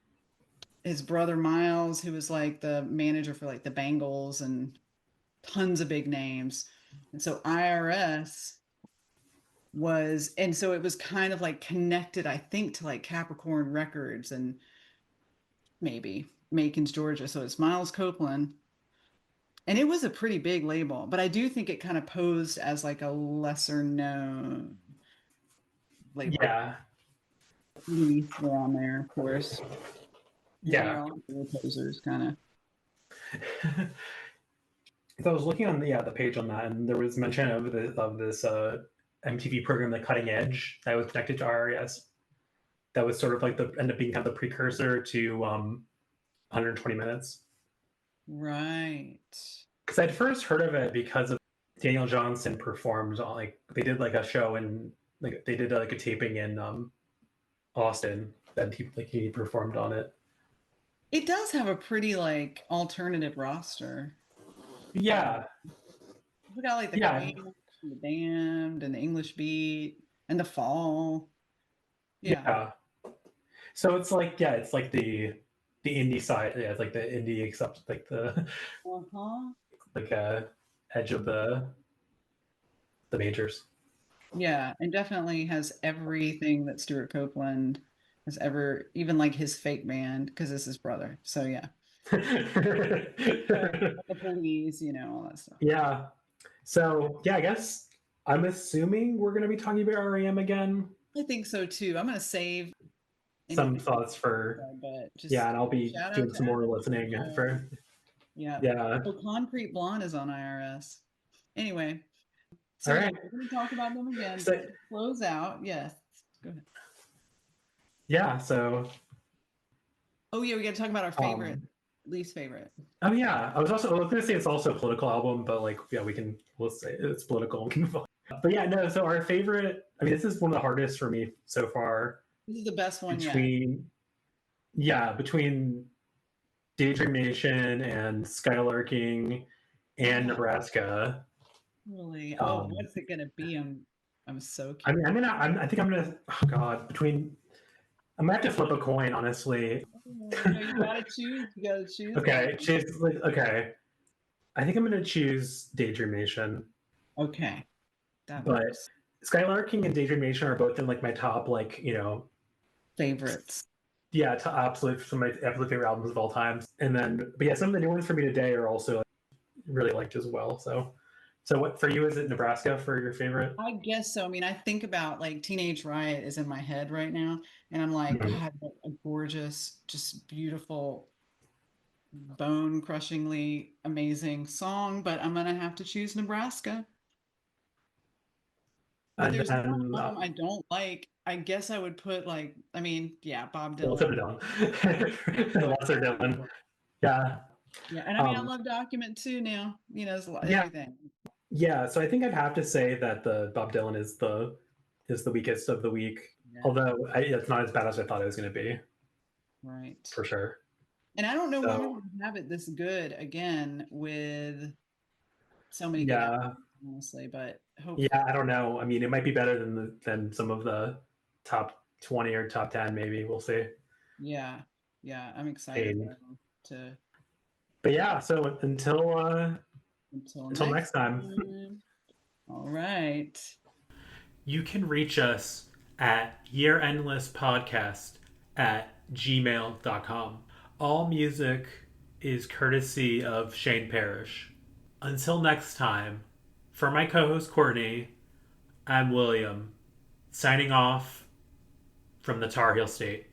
his brother Miles, who was like the manager for like the Bengals and tons of big names. And so IRS and so it was kind of like connected, I think, to like Capricorn Records and maybe Macon's Georgia. So it's Miles Copeland. And it was a pretty big label, but I do think it kind of posed as like a lesser known label. Yeah. Louis were on there, of course. Yeah. Posers, kind of. So I was looking on the page on that, and there was mention of this MTV program, The Cutting Edge, that was connected to RAS. That was sort of like ended up being kind of the precursor to 120 Minutes. Right. Because I'd first heard of it because of Daniel Johnson performed on, like, they did like a show and like they did like a taping in Austin that he performed on it. It does have a pretty like alternative roster. Yeah. We got like the the Damned and the English Beat and the Fall. Yeah. So it's like the indie side. Yeah, it's like the indie except like the like edge of the majors. Yeah, and definitely has everything that Stuart Copeland has ever, even like his fake band, because it's his brother. So yeah. The Police, all that stuff. Yeah. So yeah, I guess I'm assuming we're going to be talking about REM again. I think so too. I'm going to save some thoughts for, and I'll be doing some more listening for. Yeah. So Concrete Blonde is on IRS. Anyway. So all right. we're going to talk about them again. So, to close out. Yes. Go ahead. Yeah. So. Oh yeah, we got to talk about our favorite, least favorite. Oh yeah, I was going to say it's also a political album, but like we'll say it's political. But yeah, no. So our favorite. I mean, this is one of the hardest for me so far. This is the best one between Daydream Nation and Skylarking and Nebraska. Really? What's it gonna be? I'm so curious. I mean, I think I'm gonna. Oh God, I'm gonna have to flip a coin, honestly. You gotta choose. Okay, okay. I think I'm gonna choose Daydream Nation. Okay. But Skylarking and Daydream Nation are both in like my top, favorites. Yeah, some of my absolute favorite albums of all time. And then, but yeah, some of the new ones for me today are also really liked as well. So what for you? Is it Nebraska for your favorite? I guess so. I mean, I think about like Teenage Riot is in my head right now, and I'm like, God, a gorgeous, just beautiful, bone-crushingly amazing song. But I'm gonna have to choose Nebraska. But there's one I don't like. I guess I would put Bob Dylan. Lesser Dylan. Yeah. Yeah, and I mean, I love Document too now. There's a lot everything. Yeah, so I think I'd have to say that the Bob Dylan is the weakest of the week. Yeah. Although it's not as bad as I thought it was going to be. Right. For sure. And I don't know why we have it this good again with so many good albums, honestly, but hopefully. Yeah, I don't know. I mean, it might be better than some of the top 20 or top 10, maybe. We'll see. Yeah, I'm excited to. But yeah, so until next time. All right. You can reach us at Yearendlesspodcast@gmail.com. All music is courtesy of Shane Parrish. Until next time, for my co-host Courtney, I'm William, signing off from the Tar Heel State.